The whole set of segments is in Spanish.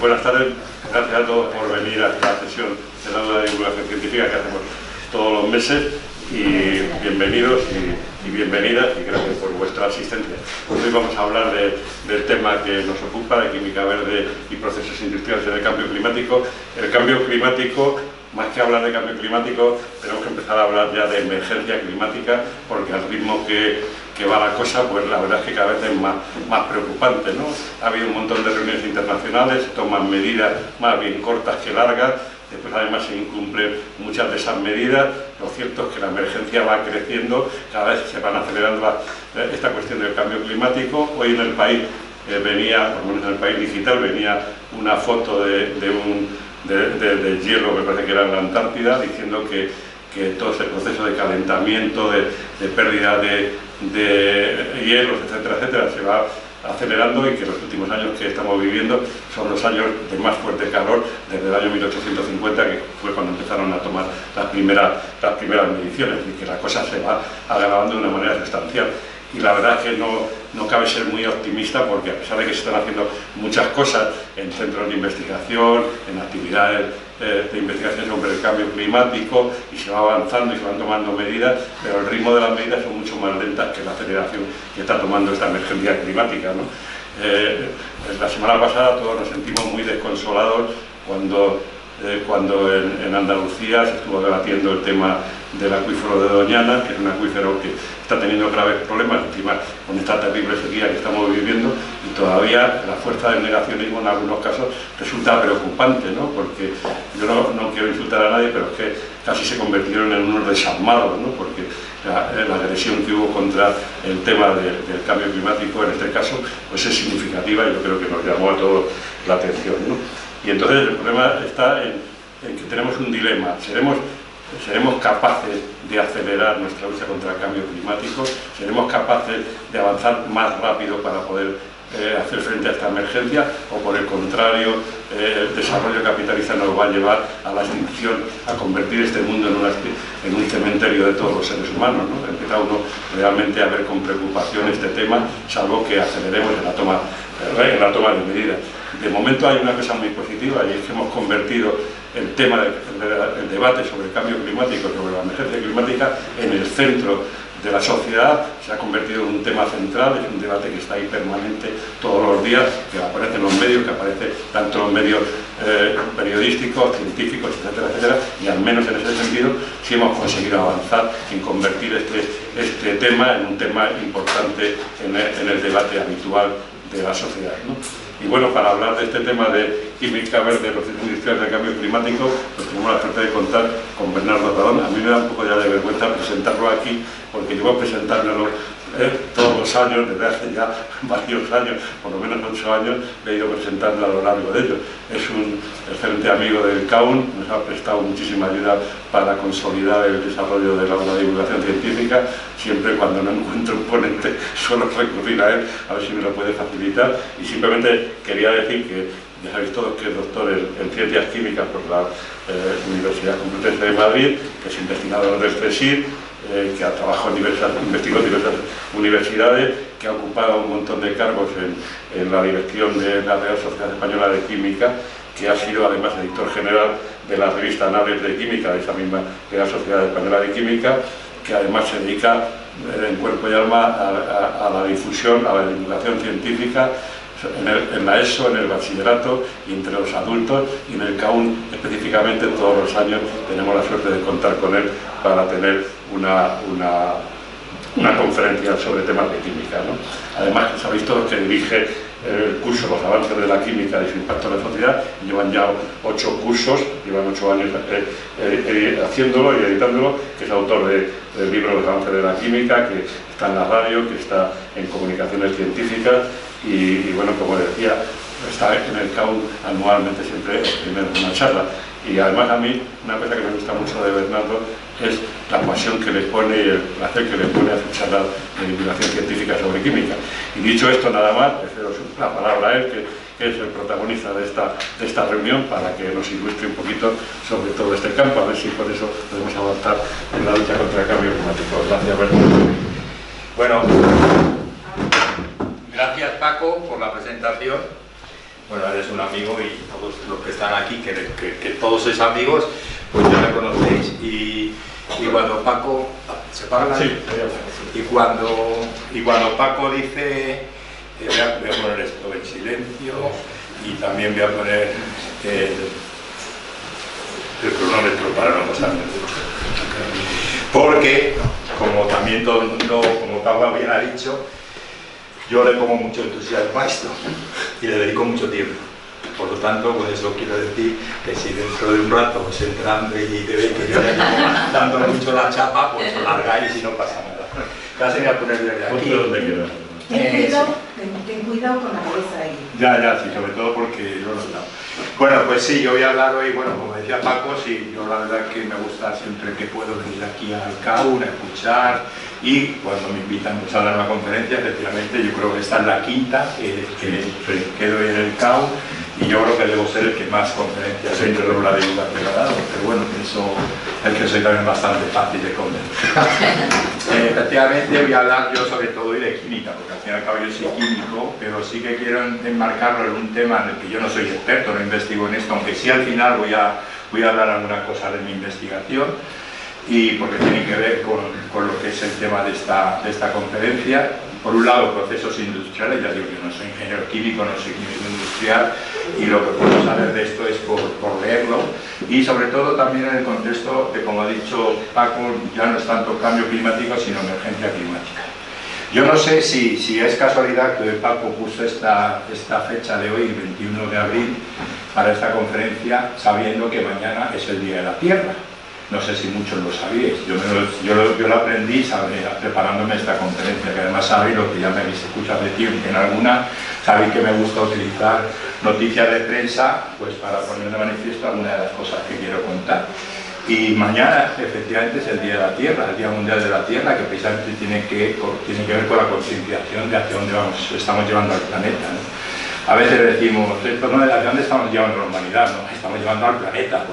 Buenas tardes, gracias a todos por venir a esta sesión de la divulgación científica que hacemos todos los meses y bienvenidos y bienvenidas y gracias por vuestra asistencia. Hoy vamos a hablar del tema que nos ocupa, de química verde y procesos industriales en el cambio climático. El cambio climático, más que hablar de cambio climático, tenemos que empezar a hablar ya de emergencia climática, porque al ritmo que va la cosa, pues la verdad es que cada vez es más preocupante, ¿no? Ha habido un montón de reuniones internacionales, toman medidas más bien cortas que largas, después además se incumplen muchas de esas medidas. Lo cierto es que la emergencia va creciendo, cada vez se van acelerando esta cuestión del cambio climático. Hoy en el país venía, por lo menos en el país digital, venía una foto de hielo, me parece que era en la Antártida, diciendo que todo ese proceso de calentamiento, de pérdida de hielos, etcétera, etcétera, se va acelerando y que los últimos años que estamos viviendo son los años de más fuerte calor desde el año 1850, que fue cuando empezaron a tomar las primeras mediciones, y que la cosa se va agravando de una manera sustancial. Y la verdad es que no cabe ser muy optimista, porque a pesar de que se están haciendo muchas cosas en centros de investigación, en actividades de investigación sobre el cambio climático, y se va avanzando y se van tomando medidas, pero el ritmo de las medidas son mucho más lentas que la aceleración que está tomando esta emergencia climática, ¿no? La semana pasada todos nos sentimos muy desconsolados cuando en Andalucía se estuvo debatiendo el tema del acuífero de Doñana, que es un acuífero que está teniendo graves problemas, encima con esta terrible sequía que estamos viviendo, y todavía la fuerza del negacionismo en algunos casos resulta preocupante, ¿no? Porque yo no quiero insultar a nadie, pero es que casi se convirtieron en unos desarmados, ¿no? Porque la agresión que hubo contra el tema del cambio climático, en este caso, pues es significativa, y yo creo que nos llamó a todos la atención, ¿no? Y entonces el problema está en que tenemos un dilema. ¿Seremos capaces de acelerar nuestra lucha contra el cambio climático? ¿Seremos capaces de avanzar más rápido para poder hacer frente a esta emergencia? ¿O por el contrario, el desarrollo capitalista nos va a llevar a la extinción, a convertir este mundo en un cementerio de todos los seres humanos, ¿no? Empieza uno realmente a ver con preocupación este tema, salvo que aceleremos en la toma de medidas. De momento hay una cosa muy positiva, y es que hemos convertido el tema del debate sobre el cambio climático, sobre la emergencia climática, en el centro de la sociedad. Se ha convertido en un tema central, es un debate que está ahí permanente todos los días, que aparece en los medios, que aparece tanto en los medios periodísticos, científicos, etcétera, etcétera, y al menos en ese sentido sí hemos conseguido avanzar en convertir este tema en un tema importante en el debate habitual de la sociedad, ¿no? Y bueno, para hablar de este tema de química verde, procesos industriales del cambio climático, pues tenemos la suerte de contar con Bernardo Radón. A mí me da un poco ya de vergüenza presentarlo aquí, porque llevo presentármelo todos los años, desde hace ya varios años, por lo menos 8 años, le he ido presentando a lo largo de ellos. Es un excelente amigo del CAUN, nos ha prestado muchísima ayuda para consolidar el desarrollo de la divulgación científica. Siempre cuando no encuentro un ponente suelo recurrir a él, a ver si me lo puede facilitar. Y simplemente quería decir que ya sabéis todos que es doctor en Ciencias Químicas por la Universidad Complutense de Madrid, que es investigador del CSIC, que ha trabajado investigó en diversas universidades, que ha ocupado un montón de cargos en la dirección de la Real Sociedad Española de Química, que ha sido además editor general de la revista Anales de Química, de esa misma Real Sociedad Española de Química, que además se dedica en cuerpo y alma a la difusión, a la divulgación científica, en la ESO, en el bachillerato y entre los adultos, y en el CAUN específicamente todos los años tenemos la suerte de contar con él para tener una conferencia sobre temas de química, ¿no? Además, sabéis todos que dirige el curso Los avances de la química y su impacto en la sociedad. Llevan ya 8 cursos, llevan 8 años haciéndolo y editándolo, que es autor del libro Los avances de la química, que está en la radio, que está en comunicaciones científicas, y bueno, como decía, está en el CAUN anualmente siempre primero en una charla. Y además a mí, una cosa que me gusta mucho de Bernardo es la pasión que le pone y el placer que le pone a hacer charlas de divulgación científica sobre química. Y dicho esto, nada más, le cedo la palabra a él, que es el protagonista de esta reunión, para que nos ilustre un poquito sobre todo este campo, a ver si por eso podemos avanzar en la lucha contra el cambio climático. Gracias, Bernardo. Bueno, gracias Paco por la presentación. bueno, eres un amigo y todos los que están aquí, que todos sois amigos, pues ya me conocéis. Y cuando Paco... ¿Se paga la...? Sí. Y cuando Paco dice... voy a poner esto en silencio y también voy a poner el cronómetro para no pasarme. Porque, como también todo el mundo, como Paco bien ha dicho, yo le pongo mucho entusiasmo a esto y le dedico mucho tiempo. Por lo tanto, con eso quiero decir que si dentro de un rato os entra hambre y te veis que yo le llevo dando mucho la chapa, pues os largáis y no pasa nada. Casi me voy a poner desde aquí. ¿Dónde queda? Ten cuidado con la cabeza ahí. Ya, sí, sobre todo porque yo lo he dado. Bueno, pues sí, yo voy a hablar hoy, bueno, como decía Paco, sí, yo la verdad que me gusta siempre que puedo venir aquí al CAUN a escuchar, y cuando me invitan pues, a dar una conferencia, efectivamente, yo creo que esta es la quinta que doy en el CAUN, y yo creo que debo ser el que más conferencias dentro de la divulgación ha dado, pero bueno, eso es que soy también bastante fácil de convencer. Efectivamente voy a hablar yo sobre todo hoy de química, porque al fin y al cabo yo soy químico, pero sí que quiero enmarcarlo en un tema en el que yo no soy experto, no investigo en esto, aunque sí al final voy a hablar alguna cosa de mi investigación, y porque tiene que ver con lo que es el tema de esta conferencia. Por un lado, procesos industriales, ya digo, yo no soy ingeniero químico, no soy químico industrial, y lo que puedo saber de esto es por leerlo, y sobre todo también en el contexto de, como ha dicho Paco, ya no es tanto cambio climático, sino emergencia climática. Yo no sé si es casualidad que Paco puso esta fecha de hoy, 21 de abril, para esta conferencia, sabiendo que mañana es el Día de la Tierra. No sé si muchos lo sabíais, yo lo aprendí preparándome esta conferencia, que además sabéis, lo que ya me habéis escuchado decir en alguna, sabéis que me gusta utilizar noticias de prensa pues para poner de manifiesto algunas de las cosas que quiero contar. Y mañana efectivamente es el Día de la Tierra, el Día Mundial de la Tierra, que precisamente tiene que ver con la concienciación de hacia dónde estamos llevando al planeta, ¿no? A veces decimos, ¿hacia dónde estamos llevando a la humanidad? No, estamos llevando al planeta,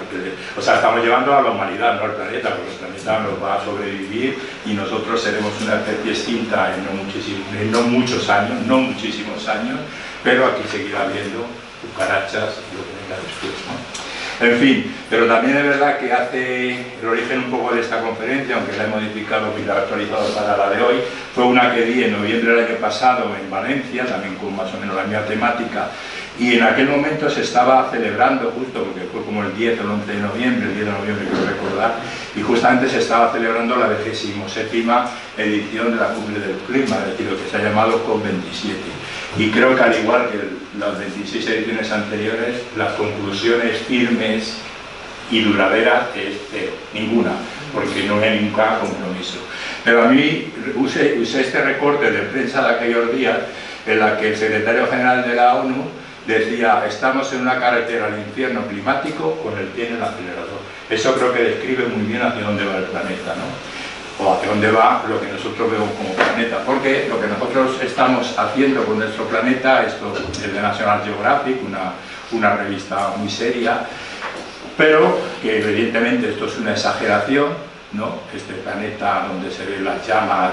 estamos llevando a la humanidad, no al planeta, porque el planeta nos va a sobrevivir y nosotros seremos una especie extinta en no muchísimos años, pero aquí seguirá habiendo cucarachas y lo que venga después, ¿no? En fin, pero también es verdad que hace el origen un poco de esta conferencia, aunque la he modificado y la he actualizado para la de hoy, fue una que di en noviembre del año pasado en Valencia, también con más o menos la misma temática, y en aquel momento se estaba celebrando, justo porque fue como el 10 o el 11 de noviembre, el 10 de noviembre quiero recordar, y justamente se estaba celebrando la 27ª edición de la Cumbre del Clima, es decir, lo que se ha llamado COP27. Y creo que al igual que las 26 ediciones anteriores, las conclusiones firmes y duraderas es ninguna, porque no hay ningún compromiso. Pero a mí usé este recorte de prensa de aquellos días en la que el secretario general de la ONU decía: estamos en una carretera al infierno climático con el pie en el acelerador. Eso creo que describe muy bien hacia dónde va el planeta, ¿no? O hacia dónde va lo que nosotros vemos como planeta, porque lo que nosotros estamos haciendo con nuestro planeta, esto es de National Geographic, una revista muy seria, pero que evidentemente esto es una exageración, ¿no? Este planeta donde se ven las llamas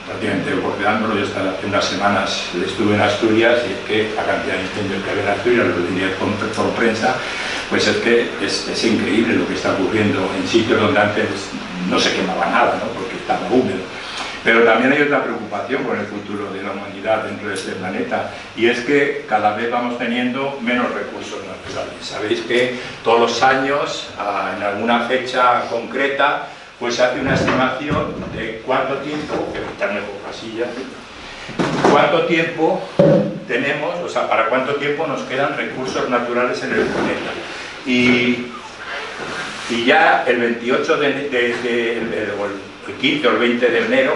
prácticamente bordeándolo. Yo hace unas semanas estuve en Asturias y es que la cantidad de incendios que hay en Asturias, lo diría por prensa, pues es que es increíble lo que está ocurriendo en sitios donde antes no se quemaba nada, ¿no? Porque estaba húmedo. Pero también hay otra preocupación por el futuro de la humanidad dentro de este planeta, y es que cada vez vamos teniendo menos recursos naturales. Sabéis que todos los años, en alguna fecha concreta, pues se hace una estimación de cuánto tiempo, cuánto tiempo tenemos, o sea, para cuánto tiempo nos quedan recursos naturales en el planeta. Y ya el 28 el 15 o el 20 de enero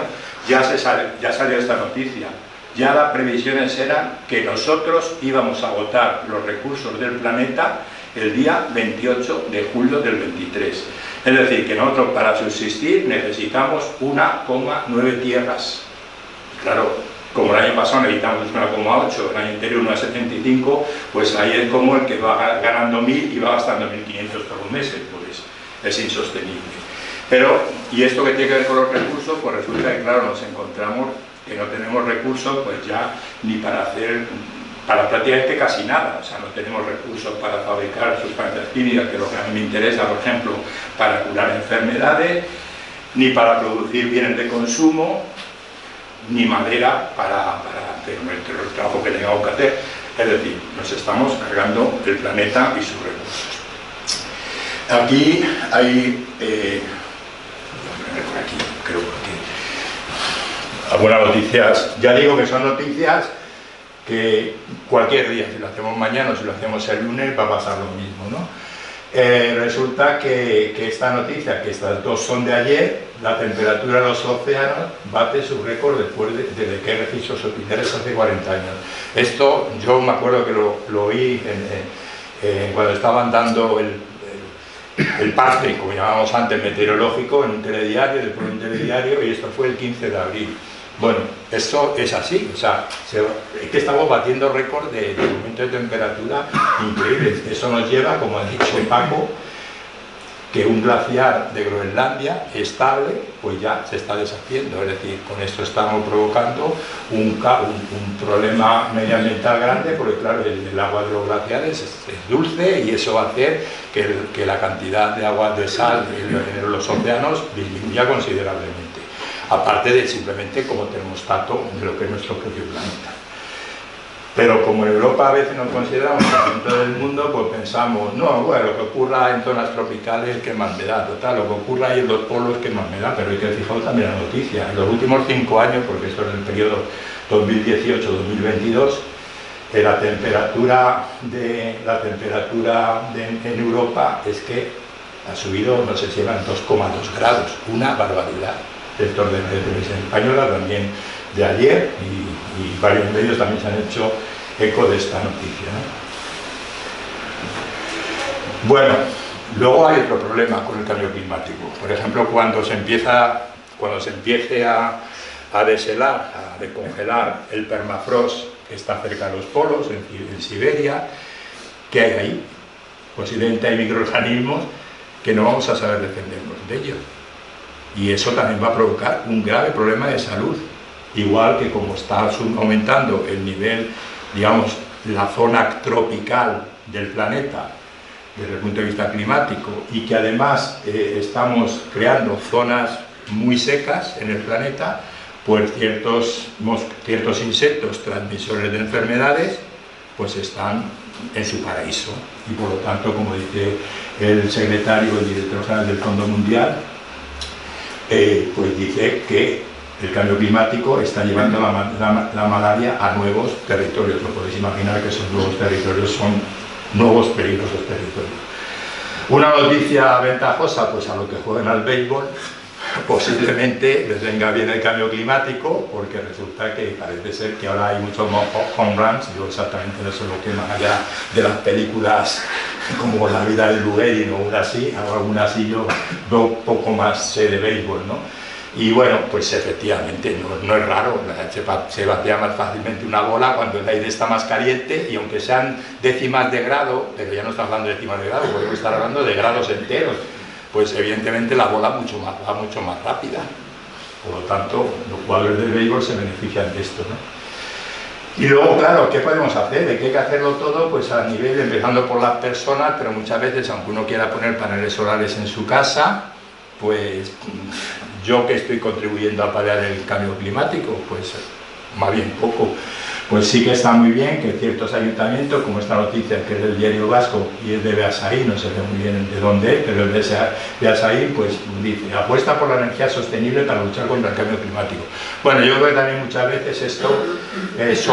ya salió esta noticia. Ya las previsiones eran que nosotros íbamos a agotar los recursos del planeta el día 28 de julio del 23. Es decir, que nosotros para subsistir necesitamos 1,9 tierras. Claro, como el año pasado necesitamos 1,8, el año anterior 1,75, pues ahí es como el que va ganando 1.000 y va gastando 1.500 todos los meses, pues es insostenible. Pero, ¿y esto que tiene que ver con los recursos? Pues resulta que, claro, nos encontramos que no tenemos recursos, pues ya ni para hacer para prácticamente casi nada. O sea, no tenemos recursos para fabricar sustancias químicas, que es lo que a mí me interesa, por ejemplo, para curar enfermedades, ni para producir bienes de consumo, ni madera para hacer el trabajo que tengamos que hacer. Es decir, nos estamos cargando el planeta y sus recursos. Aquí hay, por aquí, creo que algunas noticias, ya digo que son noticias que cualquier día, si lo hacemos mañana o si lo hacemos el lunes, va a pasar lo mismo, ¿no? Resulta que esta noticia, que estas dos son de ayer, la temperatura de los océanos bate su récord desde que hay registros oficiales hace 40 años. Esto yo me acuerdo que lo oí cuando estaban dando el parte, como llamábamos antes, meteorológico, en un telediario, después de un telediario, y esto fue el 15 de abril. Bueno, esto es así, o sea, es que estamos batiendo récord de aumento de temperatura increíbles. Eso nos lleva, como ha dicho Paco, que un glaciar de Groenlandia estable, pues ya se está deshaciendo. Es decir, con esto estamos provocando un problema medioambiental grande, porque claro, el agua de los glaciares es dulce y eso va a hacer que la cantidad de agua de sal en los océanos disminuya considerablemente. Aparte de simplemente como termostato de lo que es nuestro propio planeta. Pero como en Europa a veces nos consideramos el centro del mundo, pues pensamos, no, bueno, lo que ocurra en zonas tropicales, que más me da, total, lo que ocurra ahí en los polos, que más me da, pero hay que fijar también la noticia. En los últimos 5 años, porque esto es el periodo 2018-2022, la temperatura en Europa es que ha subido, no sé si eran 2,2 grados, una barbaridad. Sector de televisión española también de ayer y varios medios también se han hecho eco de esta noticia, ¿no? Bueno, luego hay otro problema con el cambio climático. Por ejemplo, cuando se empiece a deshelar, a descongelar el permafrost que está cerca de los polos, en Siberia, ¿qué hay ahí? Posiblemente hay microorganismos que no vamos a saber defendernos de ellos. Y eso también va a provocar un grave problema de salud, igual que como está aumentando el nivel, digamos, la zona tropical del planeta desde el punto de vista climático y que además estamos creando zonas muy secas en el planeta, pues ciertos insectos transmisores de enfermedades pues están en su paraíso y por lo tanto, como dice el secretario, el director general del Fondo Mundial, pues dice que el cambio climático está llevando la malaria a nuevos territorios. Lo podéis imaginar que esos nuevos territorios son nuevos peligrosos territorios. Una noticia ventajosa, pues a los que juegan al béisbol, posiblemente les venga bien el cambio climático, porque resulta que parece ser que ahora hay muchos más home runs. Yo exactamente no sé lo que más allá de las películas como La vida de Lou Gehrig o alguna así, yo veo poco más de béisbol, ¿no? Y bueno, pues efectivamente no es raro, se vacía más fácilmente una bola cuando el aire está más caliente, y aunque sean décimas de grado, pero ya no estamos hablando de décimas de grado, podemos estar hablando de grados enteros, pues evidentemente la bola va mucho más rápida. Por lo tanto, los jugadores de béisbol se benefician de esto, ¿no? Y luego, claro, ¿qué podemos hacer? ¿De qué hay que hacerlo todo? Pues a nivel, empezando por las personas, pero muchas veces, aunque uno quiera poner paneles solares en su casa, pues yo que estoy contribuyendo a paliar el cambio climático, pues más bien poco. Pues sí que está muy bien que ciertos ayuntamientos, como esta noticia que es del Diario Vasco y es de Beasaín, no sé muy bien de dónde es, pero es de Beasaín, pues dice, apuesta por la energía sostenible para luchar contra el cambio climático. Bueno, yo creo que también muchas veces esto es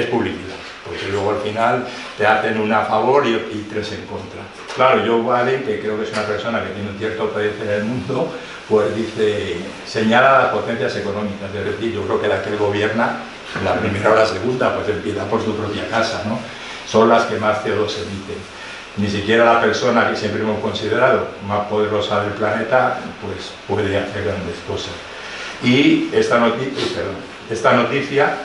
publicidad, porque luego al final te hacen una a favor y tres en contra. Claro, Joe Biden, que creo que es una persona que tiene un cierto poder en el mundo, pues dice, señala las potencias económicas, es decir, yo creo que la que él gobierna, la primera o la segunda, pues empieza por su propia casa, ¿no? Son las que más CO2 emiten. Ni siquiera la persona que siempre hemos considerado más poderosa del planeta, pues puede hacer grandes cosas. Y esta noticia,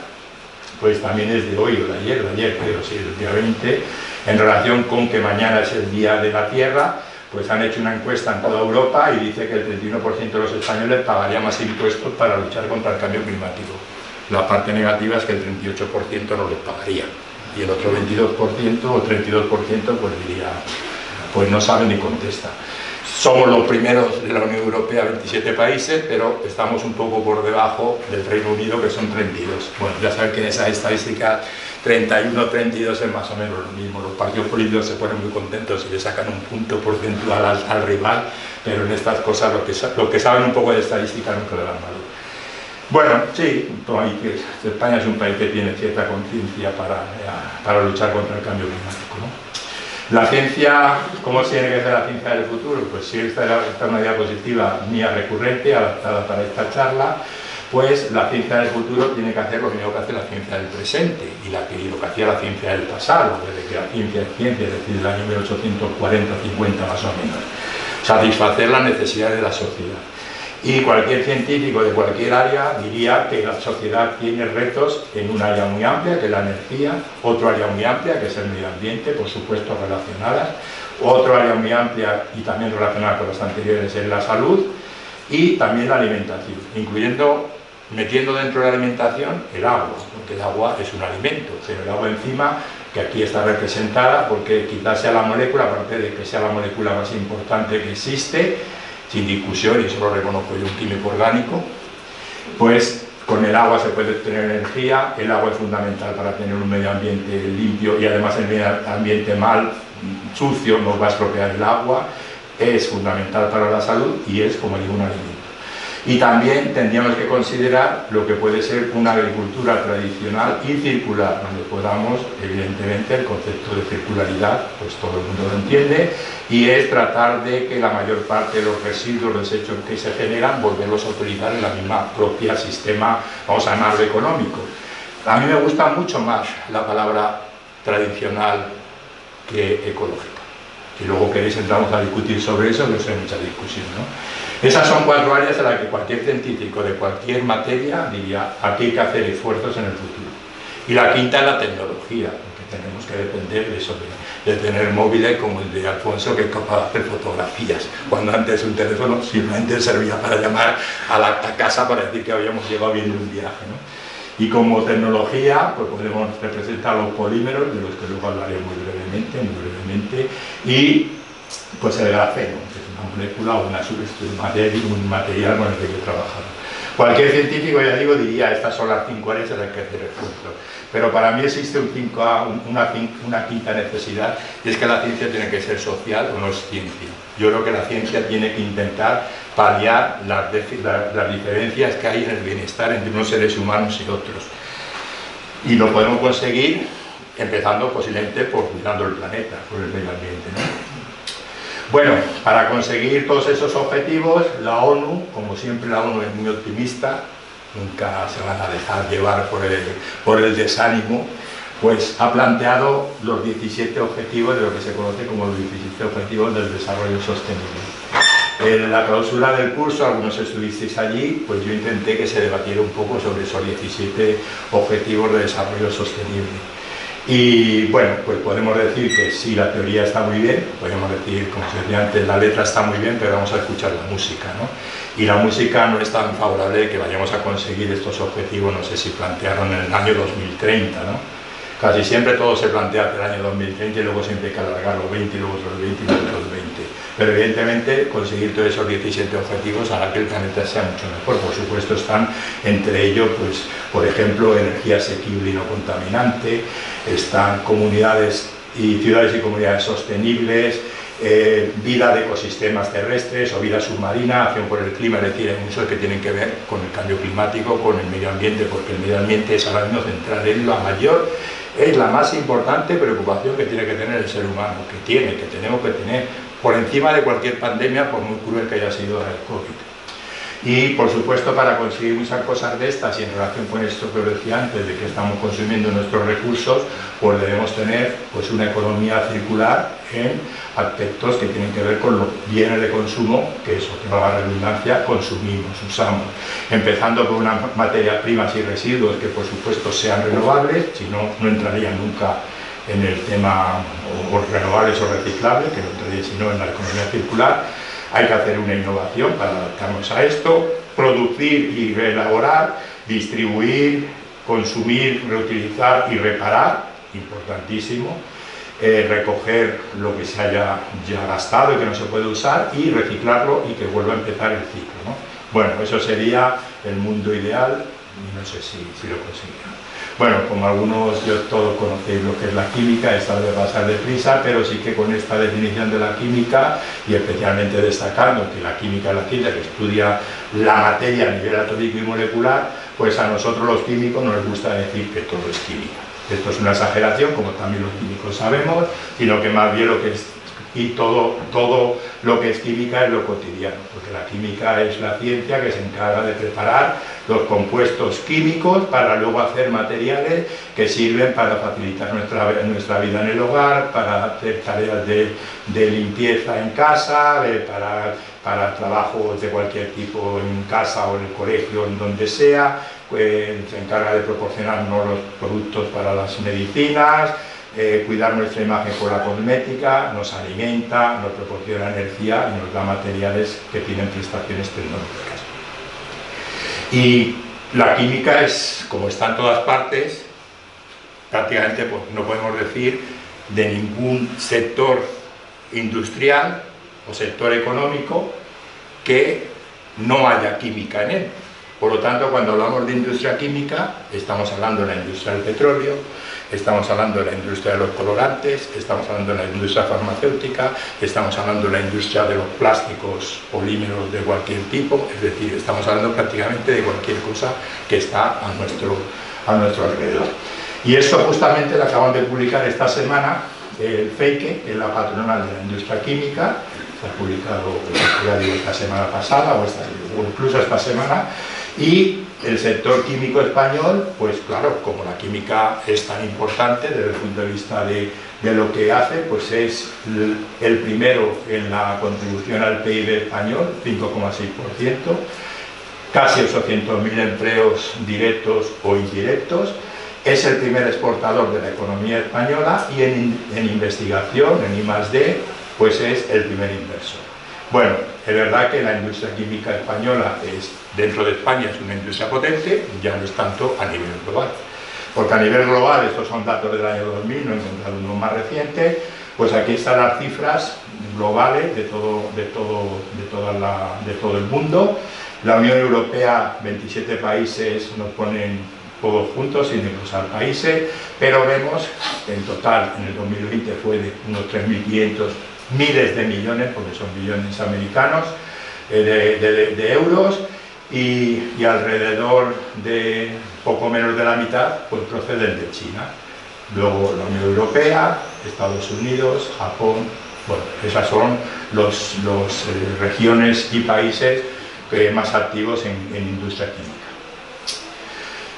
pues también es de hoy o de ayer creo, sí, del día 20, en relación con que mañana es el Día de la Tierra. Pues han hecho una encuesta en toda Europa y dice que el 31% de los españoles pagaría más impuestos para luchar contra el cambio climático. La parte negativa es que el 38% no les pagaría y el otro 22% o 32% pues diría, pues no sabe ni contesta. Somos los primeros de la Unión Europea, 27 países, pero estamos un poco por debajo del Reino Unido, que son 32. Bueno, ya saben que en esa estadística 31, 32 es más o menos lo mismo. Los partidos políticos se ponen muy contentos si le sacan un punto porcentual al rival, pero en estas cosas lo que saben un poco de estadística nunca le dan valor. Bueno, sí, España es un país que tiene cierta conciencia para luchar contra el cambio climático, ¿no? La ciencia, ¿cómo tiene que ser la ciencia del futuro? Pues si esta es una diapositiva mía recurrente, adaptada para esta charla, pues la ciencia del futuro tiene que hacer lo mismo que hace la ciencia del presente y lo que hacía la ciencia del pasado, desde que la ciencia es ciencia, es decir, el año 1840-50 más o menos. Satisfacer las necesidades de la sociedad. Y cualquier científico de cualquier área diría que la sociedad tiene retos en un área muy amplia, que es la energía, otro área muy amplia, que es el medio ambiente, por supuesto relacionadas, otro área muy amplia y también relacionada con las anteriores es la salud, y también la alimentación, metiendo dentro de la alimentación el agua, porque el agua es un alimento, pero el agua encima, que aquí está representada, porque quizás sea la molécula, aparte de que sea la molécula más importante que existe, sin discusión, y eso lo reconozco yo, un químico orgánico, pues con el agua se puede obtener energía. El agua es fundamental para tener un medio ambiente limpio, y además el medio ambiente sucio nos va a estropear el agua. Es fundamental para la salud y es, como digo, un alimento. Y también tendríamos que considerar lo que puede ser una agricultura tradicional y circular, donde podamos, evidentemente, el concepto de circularidad, pues todo el mundo lo entiende, y es tratar de que la mayor parte de los residuos, desechos que se generan, volverlos a utilizar en la misma propia sistema, vamos a llamarlo económico. A mí me gusta mucho más la palabra tradicional que ecológica. Si luego queréis entramos a discutir sobre eso, que eso hay mucha discusión, ¿no? Esas son 4 áreas en las que cualquier científico de cualquier materia diría, aquí hay que hacer esfuerzos en el futuro. Y la quinta es la tecnología, porque tenemos que depender de eso, de tener móviles como el de Alfonso, que es capaz de hacer fotografías, cuando antes un teléfono simplemente servía para llamar a la casa para decir que habíamos llegado bien de un viaje, ¿no? Y como tecnología, pues podemos representar los polímeros, de los que luego hablaré muy brevemente, y pues el grafeno, que es una molécula o un material con el que yo he trabajado. Cualquier científico, ya digo, diría, estas son las 5 áreas en las que hacer esfuerzo. Pero para mí existe una quinta necesidad, y es que la ciencia tiene que ser social o no es ciencia. Yo creo que la ciencia tiene que intentar paliar las diferencias que hay en el bienestar entre unos seres humanos y otros. Y lo podemos conseguir empezando posiblemente por cuidando el planeta, por el medio ambiente, ¿no? Bueno, para conseguir todos esos objetivos, la ONU, como siempre la ONU es muy optimista, nunca se van a dejar llevar por el desánimo, pues ha planteado los 17 objetivos de lo que se conoce como los 17 objetivos del desarrollo sostenible. En la clausura del curso, algunos estuvisteis allí, pues yo intenté que se debatiera un poco sobre esos 17 objetivos de desarrollo sostenible. Y bueno, pues podemos decir que sí, la teoría está muy bien, podemos decir, como se decía antes, la letra está muy bien, pero vamos a escuchar la música, ¿no? Y la música no es tan favorable de que vayamos a conseguir estos objetivos, no sé si plantearon en el año 2030, ¿no? Casi siempre todo se plantea hasta el año 2030 y luego siempre hay que alargarlo 20 y luego otros 20 y luego otros 20. Pero evidentemente conseguir todos esos 17 objetivos hará que el planeta sea mucho mejor. Por supuesto están entre ellos, pues, por ejemplo, energía asequible y no contaminante, están comunidades y ciudades y comunidades sostenibles, vida de ecosistemas terrestres o vida submarina, acción por el clima, es decir, hay muchos que tienen que ver con el cambio climático, con el medio ambiente, porque el medio ambiente es ahora mismo central, es la más importante preocupación que tiene que tener el ser humano, que tenemos que tener por encima de cualquier pandemia, por muy cruel que haya sido el COVID. Y por supuesto, para conseguir muchas cosas de estas y en relación con esto que os decía antes, de que estamos consumiendo nuestros recursos, pues debemos tener pues una economía circular en aspectos que tienen que ver con los bienes de consumo, que eso, que va a la redundancia, consumimos, usamos. Empezando por unas materias primas y residuos que por supuesto sean renovables, si no, no entrarían nunca en el tema o renovables o reciclables, que no entraría sino en la economía circular. Hay que hacer una innovación para adaptarnos a esto, producir y reelaborar, distribuir consumir, reutilizar y reparar, importantísimo, recoger lo que se haya ya gastado y que no se puede usar y reciclarlo y que vuelva a empezar el ciclo, ¿no? Bueno, eso sería el mundo ideal y no sé si lo conseguirán. Bueno, como algunos, todos conocéis lo que es la química, esta de pasar deprisa, pero sí que con esta definición de la química y especialmente destacando que la química es la ciencia que estudia la materia a nivel atómico y molecular, pues a nosotros los químicos nos gusta decir que todo es química. Esto es una exageración, como también los químicos sabemos, sino que más bien lo que es, y todo lo que es química es lo cotidiano, porque la química es la ciencia que se encarga de preparar los compuestos químicos para luego hacer materiales que sirven para facilitar nuestra vida en el hogar, para hacer tareas de limpieza en casa, para trabajos de cualquier tipo en casa o en el colegio, en donde sea. Se encarga de proporcionarnos los productos para las medicinas, cuidar nuestra imagen con la cosmética, nos alimenta, nos proporciona energía y nos da materiales que tienen prestaciones tecnológicas. Y la química es, como está en todas partes, prácticamente pues, no podemos decir de ningún sector industrial o sector económico que no haya química en él. Por lo tanto, cuando hablamos de industria química, estamos hablando de la industria del petróleo, estamos hablando de la industria de los colorantes, estamos hablando de la industria farmacéutica, estamos hablando de la industria de los plásticos, polímeros de cualquier tipo, es decir, estamos hablando prácticamente de cualquier cosa que está a nuestro alrededor. Y esto justamente lo acaban de publicar esta semana, el FEIQE, que es la patronal de la industria química, se ha publicado esta semana pasada o incluso esta semana, y el sector químico español, pues claro, como la química es tan importante desde el punto de vista de lo que hace, pues es el primero en la contribución al PIB español, 5,6%, casi 800.000 empleos directos o indirectos, es el primer exportador de la economía española y en investigación, en I+D, pues es el primer inversor. Bueno, es verdad que la industria química española dentro de España es una industria potente, ya no es tanto a nivel global. Porque a nivel global, estos son datos del año 2000, no he encontrado uno más reciente, pues aquí están las cifras globales de todo el mundo. La Unión Europea, 27 países nos ponen todos juntos, sin incluir países, pero vemos que en total en el 2020 fue de unos 3.500 miles de millones, porque son billones americanos, de euros, y alrededor de poco menos de la mitad pues proceden de China. Luego la Unión Europea, Estados Unidos, Japón, bueno, esas son las regiones y países más activos en industria química.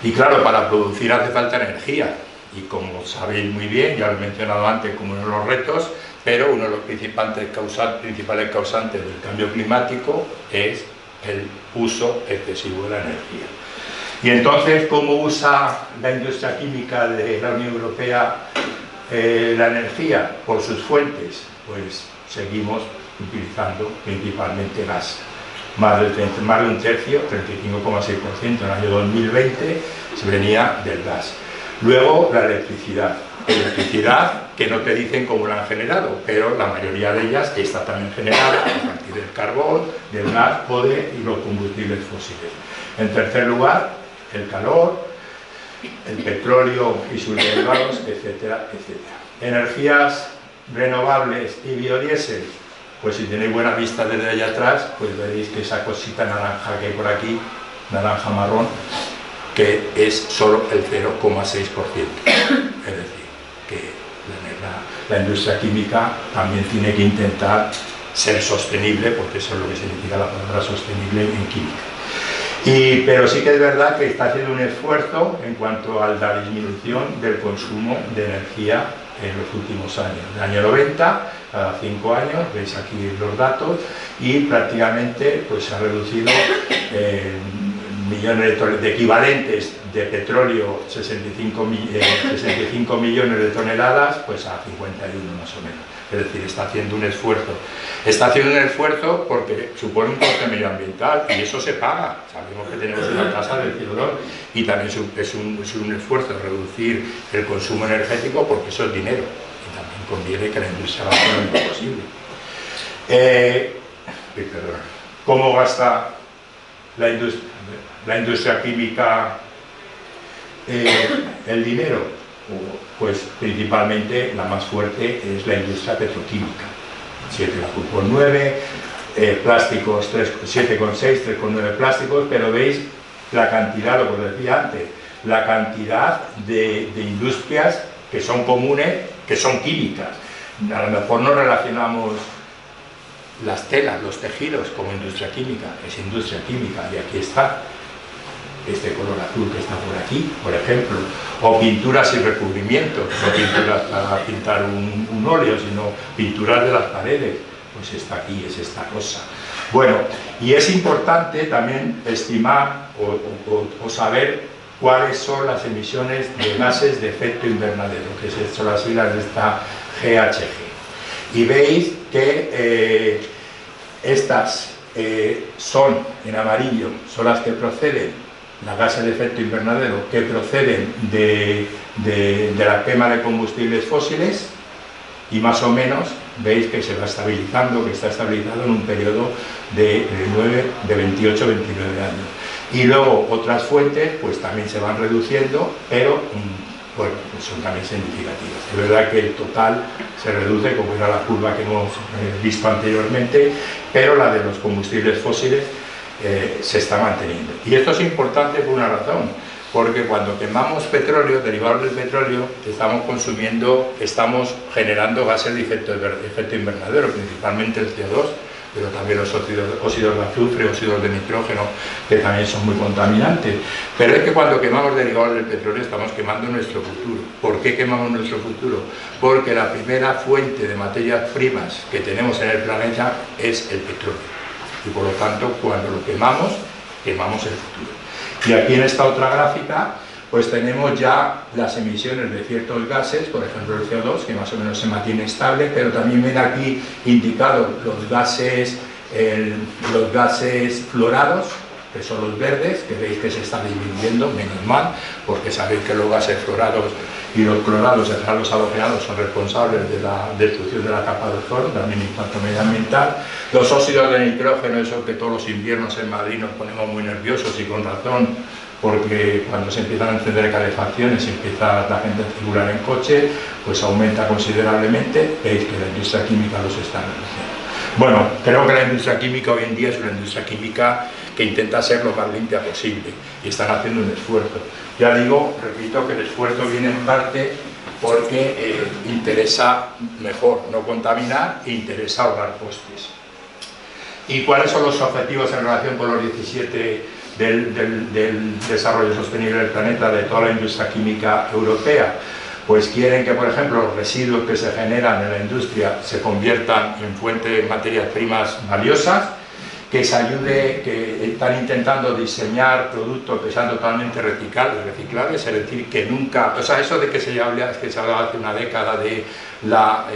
Y claro, para producir hace falta energía, y como sabéis muy bien, ya lo he mencionado antes como uno de los retos, pero uno de los principales causantes del cambio climático es el uso excesivo de la energía. Y entonces, ¿cómo usa la industria química de la Unión Europea la energía? Por sus fuentes, pues seguimos utilizando principalmente gas. Más de un tercio, 35,6% en el año 2020, se venía del gas. Luego, la electricidad que no te dicen cómo la han generado, pero la mayoría de ellas está también generada a partir del carbón, del gas o de los combustibles fósiles. En tercer lugar, el calor, el petróleo y sus derivados, etcétera, etcétera. Energías renovables y biodiesel, pues si tenéis buena vista desde allá atrás, pues veréis que esa cosita naranja que hay por aquí, naranja marrón, que es solo el 0,6%. Es decir, que la industria química también tiene que intentar ser sostenible, porque eso es lo que significa la palabra sostenible en química. Pero sí que es verdad que está haciendo un esfuerzo en cuanto a la disminución del consumo de energía en los últimos años. En el año 90, cada 5 años, veis aquí los datos, y prácticamente pues, se ha reducido de equivalentes de petróleo, 65 millones de toneladas, pues a 51 más o menos. Es decir, está haciendo un esfuerzo. Está haciendo un esfuerzo porque supone un coste medioambiental y eso se paga. Sabemos que tenemos una tasa del CO2 y también es un esfuerzo reducir el consumo energético porque eso es dinero y también conviene que la industria lo haga lo menos posible. ¿Cómo gasta la industria química el dinero? Pues principalmente la más fuerte es la industria petroquímica, 7,9, plásticos 7,6, 3,9 plásticos, pero veis la cantidad, lo que os decía antes, la cantidad de industrias que son comunes, que son químicas. A lo mejor no relacionamos las telas, los tejidos como industria química, es industria química y aquí está. Este color azul que está por aquí, por ejemplo, o pinturas y recubrimientos, no pinturas para pintar un óleo, sino pinturas de las paredes, pues está aquí, es esta cosa. Bueno, y es importante también estimar o saber cuáles son las emisiones de gases de efecto invernadero, que son las siglas de esta GHG. Y veis que estas son, en amarillo, son las que proceden, las gases de efecto invernadero que proceden de la quema de combustibles fósiles y más o menos veis que se va estabilizando, que está estabilizado en un periodo de 28, 29 años. Y luego otras fuentes pues también se van reduciendo, pero bueno, pues son también significativas. Es verdad que el total se reduce, como era la curva que hemos visto anteriormente, pero la de los combustibles fósiles se está manteniendo. Y esto es importante por una razón, porque cuando quemamos petróleo, derivados del petróleo, estamos generando gases de efecto invernadero, principalmente el CO2, pero también los óxidos de azufre, óxidos de nitrógeno, que también son muy contaminantes. Pero es que cuando quemamos derivados del petróleo estamos quemando nuestro futuro. ¿Por qué quemamos nuestro futuro? Porque la primera fuente de materias primas que tenemos en el planeta es el petróleo. Y por lo tanto, cuando lo quemamos, quemamos el futuro. Y aquí en esta otra gráfica, pues tenemos ya las emisiones de ciertos gases, por ejemplo el CO2, que más o menos se mantiene estable, pero también ven aquí indicados los gases fluorados, que son los verdes, que veis que se están disminuyendo, menos mal, porque sabéis que los gases fluorados y los clorados, los halogenados, son responsables de la destrucción de la capa de ozono, también impacto medioambiental. Los óxidos de nitrógeno, eso que todos los inviernos en Madrid nos ponemos muy nerviosos y con razón, porque cuando se empiezan a encender calefacciones y empieza la gente a circular en coche, pues aumenta considerablemente. Veis que la industria química los está reduciendo. Bueno, creo que la industria química hoy en día es una industria química que intenta ser lo más limpia posible y están haciendo un esfuerzo. Ya digo, repito, que el esfuerzo viene en parte porque interesa mejor no contaminar e interesa ahorrar costes. ¿Y cuáles son los objetivos en relación con los 17 del desarrollo sostenible del planeta de toda la industria química europea? Pues quieren que, por ejemplo, los residuos que se generan en la industria se conviertan en fuente de materias primas valiosas, que están intentando diseñar productos que sean totalmente reciclables, es decir, que nunca, o sea, eso de que se hablaba hace una década de la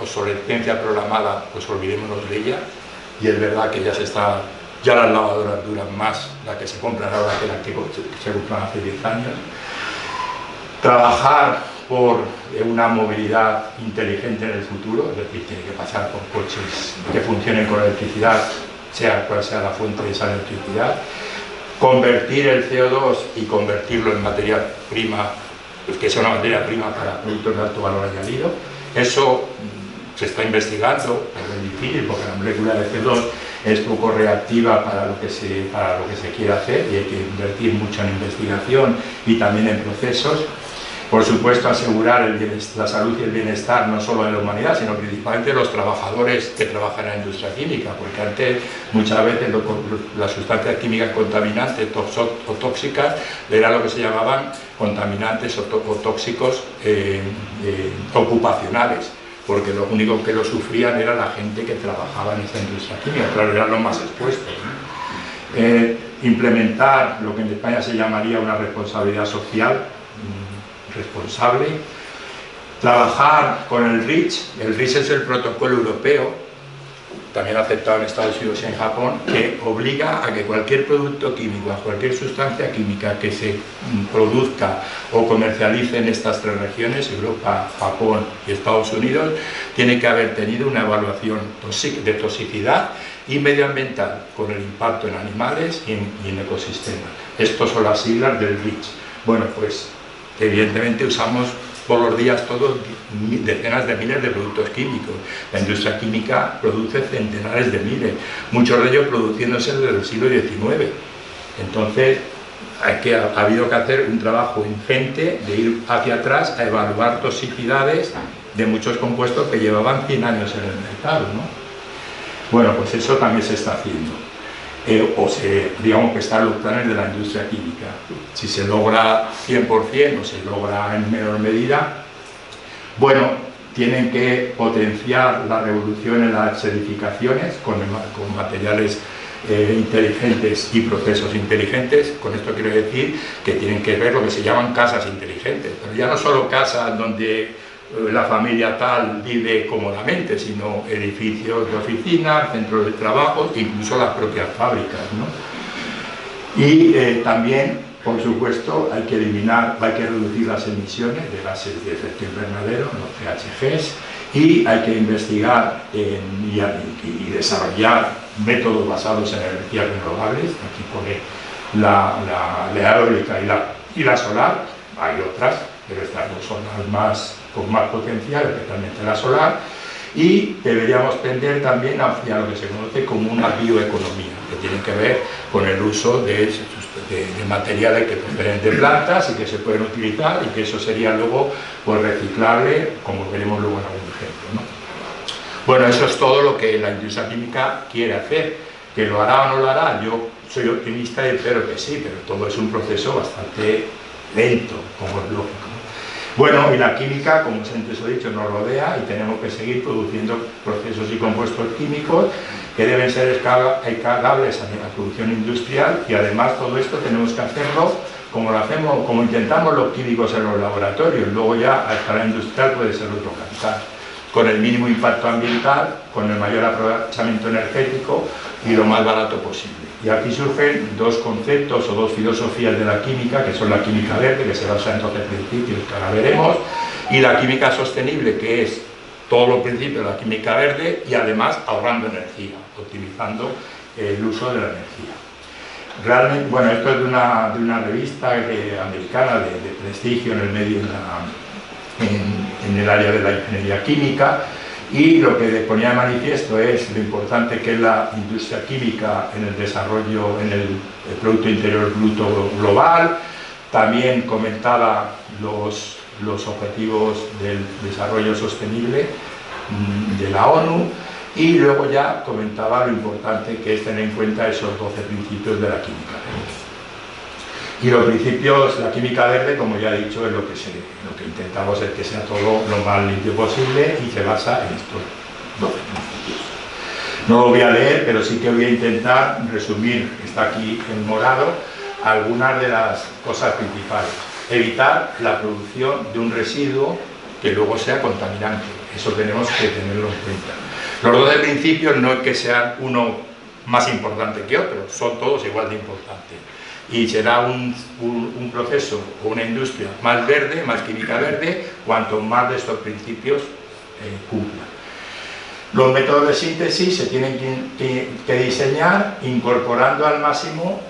obsolescencia programada, pues olvidémonos de ella, y es verdad que ya las lavadoras duran más las que se compran ahora que las que se compran hace 10 años. Trabajar por una movilidad inteligente en el futuro, es decir, tiene que pasar por coches que funcionen con electricidad, sea cual sea la fuente de esa electricidad, convertir el CO2 y convertirlo en materia prima, pues que sea una materia prima para productos de alto valor añadido. Eso se está investigando, es difícil porque la molécula de CO2 es poco reactiva para lo que se quiere hacer y hay que invertir mucho en investigación y también en procesos. Por supuesto, asegurar la salud y el bienestar no solo de la humanidad, sino principalmente de los trabajadores que trabajan en la industria química, porque antes muchas veces las sustancias químicas contaminantes o tóxicas eran lo que se llamaban contaminantes o tóxicos ocupacionales, porque lo único que lo sufrían era la gente que trabajaba en esta industria química, claro, eran los más expuestos. implementar lo que en España se llamaría una responsabilidad social responsable, trabajar con el REACH. El REACH es el protocolo europeo, también aceptado en Estados Unidos y en Japón, que obliga a que cualquier producto químico, cualquier sustancia química que se produzca o comercialice en estas tres regiones, Europa, Japón y Estados Unidos, tiene que haber tenido una evaluación de toxicidad y medioambiental, con el impacto en animales y en ecosistemas. Estas son las siglas del REACH. Bueno, pues evidentemente usamos por los días todos decenas de miles de productos químicos. La industria química produce centenares de miles, muchos de ellos produciéndose desde el siglo XIX. Entonces, ha habido que hacer un trabajo ingente de ir hacia atrás a evaluar toxicidades de muchos compuestos que llevaban 100 años en el mercado, ¿no? Bueno, pues eso también se está haciendo. Digamos que están los planes de la industria química. Si se logra 100% o se logra en menor medida, bueno, tienen que potenciar la revolución en las edificaciones con materiales inteligentes y procesos inteligentes. Con esto quiero decir que tienen que ver lo que se llaman casas inteligentes, pero ya no solo casas donde la familia tal vive cómodamente, sino edificios de oficinas, centros de trabajo, incluso las propias fábricas, ¿no? Y también, por supuesto, hay que reducir las emisiones de gases de efecto invernadero, los GHGs, y hay que investigar y desarrollar métodos basados en energías renovables. Aquí pone la eólica y la solar. Hay otras, pero estas dos son las con más potencial, especialmente la solar, y deberíamos tender también hacia lo que se conoce como una bioeconomía, que tiene que ver con el uso de materiales que proceden de plantas y que se pueden utilizar, y que eso sería luego pues, reciclable, como veremos luego en algún ejemplo, ¿no? Bueno, eso es todo lo que la industria química quiere hacer. ¿Que lo hará o no lo hará? Yo soy optimista y espero que sí, pero todo es un proceso bastante lento, como es lógico. Bueno, y la química, como antes he dicho, nos rodea y tenemos que seguir produciendo procesos y compuestos químicos que deben ser escalables a la producción industrial, y además todo esto tenemos que hacerlo como intentamos los químicos en los laboratorios. Luego ya a escala industrial puede ser otro cantar, con el mínimo impacto ambiental, con el mayor aprovechamiento energético y lo más barato posible. Y aquí surgen dos conceptos o dos filosofías de la química, que son la química verde, que se basa en 12 principios que ahora veremos, y la química sostenible, que es todos los principios de la química verde y además ahorrando energía, optimizando el uso de la energía. Realmente, bueno, esto es de una revista americana de prestigio en el medio, en el área de la ingeniería química, y lo que ponía de manifiesto es lo importante que es la industria química en el desarrollo, en el Producto Interior Bruto global. También comentaba los objetivos del desarrollo sostenible de la ONU, y luego ya comentaba lo importante que es tener en cuenta esos 12 principios de la química verde. Y los principios, la química verde, como ya he dicho, es lo que intentamos es que sea todo lo más limpio posible, y se basa en estos 12 principios. No lo voy a leer, pero sí que voy a intentar resumir, está aquí en morado, algunas de las cosas principales. Evitar la producción de un residuo que luego sea contaminante. Eso tenemos que tenerlo en cuenta. Los 12 principios no es que sean uno más importante que otro, son todos igual de importantes. Y será un proceso o una industria más verde, más química verde, cuanto más de estos principios cumplan. Los métodos de síntesis se tienen que diseñar incorporando al máximo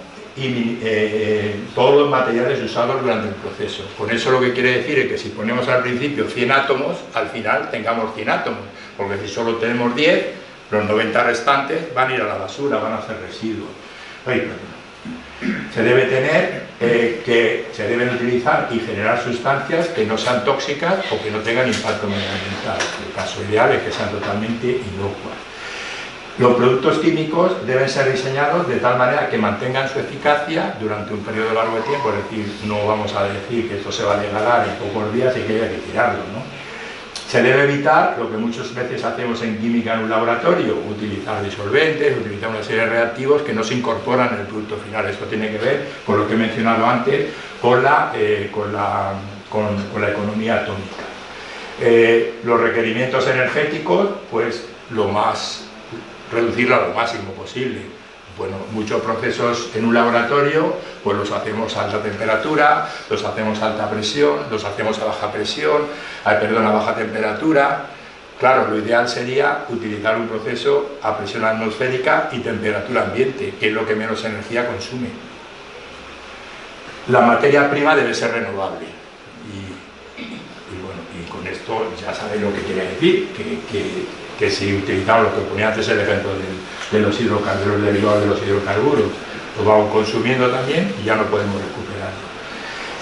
todos los materiales usados durante el proceso. Con eso lo que quiere decir es que si ponemos al principio 100 átomos, al final tengamos 100 átomos, porque si solo tenemos 10, los 90 restantes van a ir a la basura, van a ser residuos. Se debe se deben utilizar y generar sustancias que no sean tóxicas o que no tengan impacto medioambiental. El caso ideal es que sean totalmente inocuas. Los productos químicos deben ser diseñados de tal manera que mantengan su eficacia durante un periodo largo de tiempo, es decir, no vamos a decir que esto se va a regalar en pocos días y que haya que tirarlo, ¿no? Se debe evitar lo que muchas veces hacemos en química en un laboratorio, utilizar disolventes, utilizar una serie de reactivos que no se incorporan en el producto final. Esto tiene que ver con lo que he mencionado antes, con la economía atómica. Los requerimientos energéticos, pues reducirlo a lo máximo posible. Bueno, muchos procesos en un laboratorio, pues los hacemos a alta temperatura, los hacemos a alta presión, los hacemos a baja presión, a baja temperatura. Claro, lo ideal sería utilizar un proceso a presión atmosférica y temperatura ambiente, que es lo que menos energía consume. La materia prima debe ser renovable. Y con esto ya sabéis lo que quiere decir, que si utilizamos lo que ponía antes el ejemplo de los hidrocarburos, derivados de los hidrocarburos, los vamos consumiendo también y ya no podemos recuperarlo.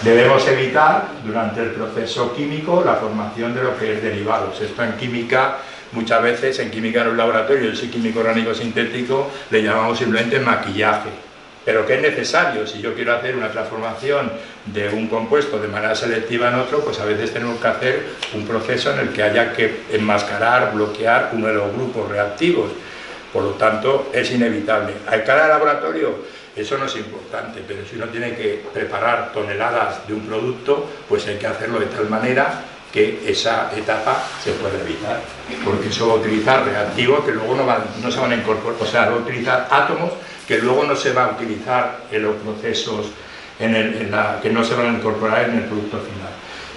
Debemos evitar durante el proceso químico la formación de lo que es derivados. Esto en química, muchas veces en química en un laboratorio, yo soy químico orgánico sintético, le llamamos simplemente maquillaje. Pero que es necesario, si yo quiero hacer una transformación de un compuesto de manera selectiva en otro, pues a veces tenemos que hacer un proceso en el que haya que enmascarar, bloquear uno de los grupos reactivos. Por lo tanto, es inevitable. A escala de laboratorio, eso no es importante, pero si uno tiene que preparar toneladas de un producto, pues hay que hacerlo de tal manera que esa etapa se pueda evitar. Porque eso va a utilizar reactivos que luego no se van a incorporar, o sea, va a utilizar átomos que luego no se va a utilizar en los procesos que no se van a incorporar en el producto final.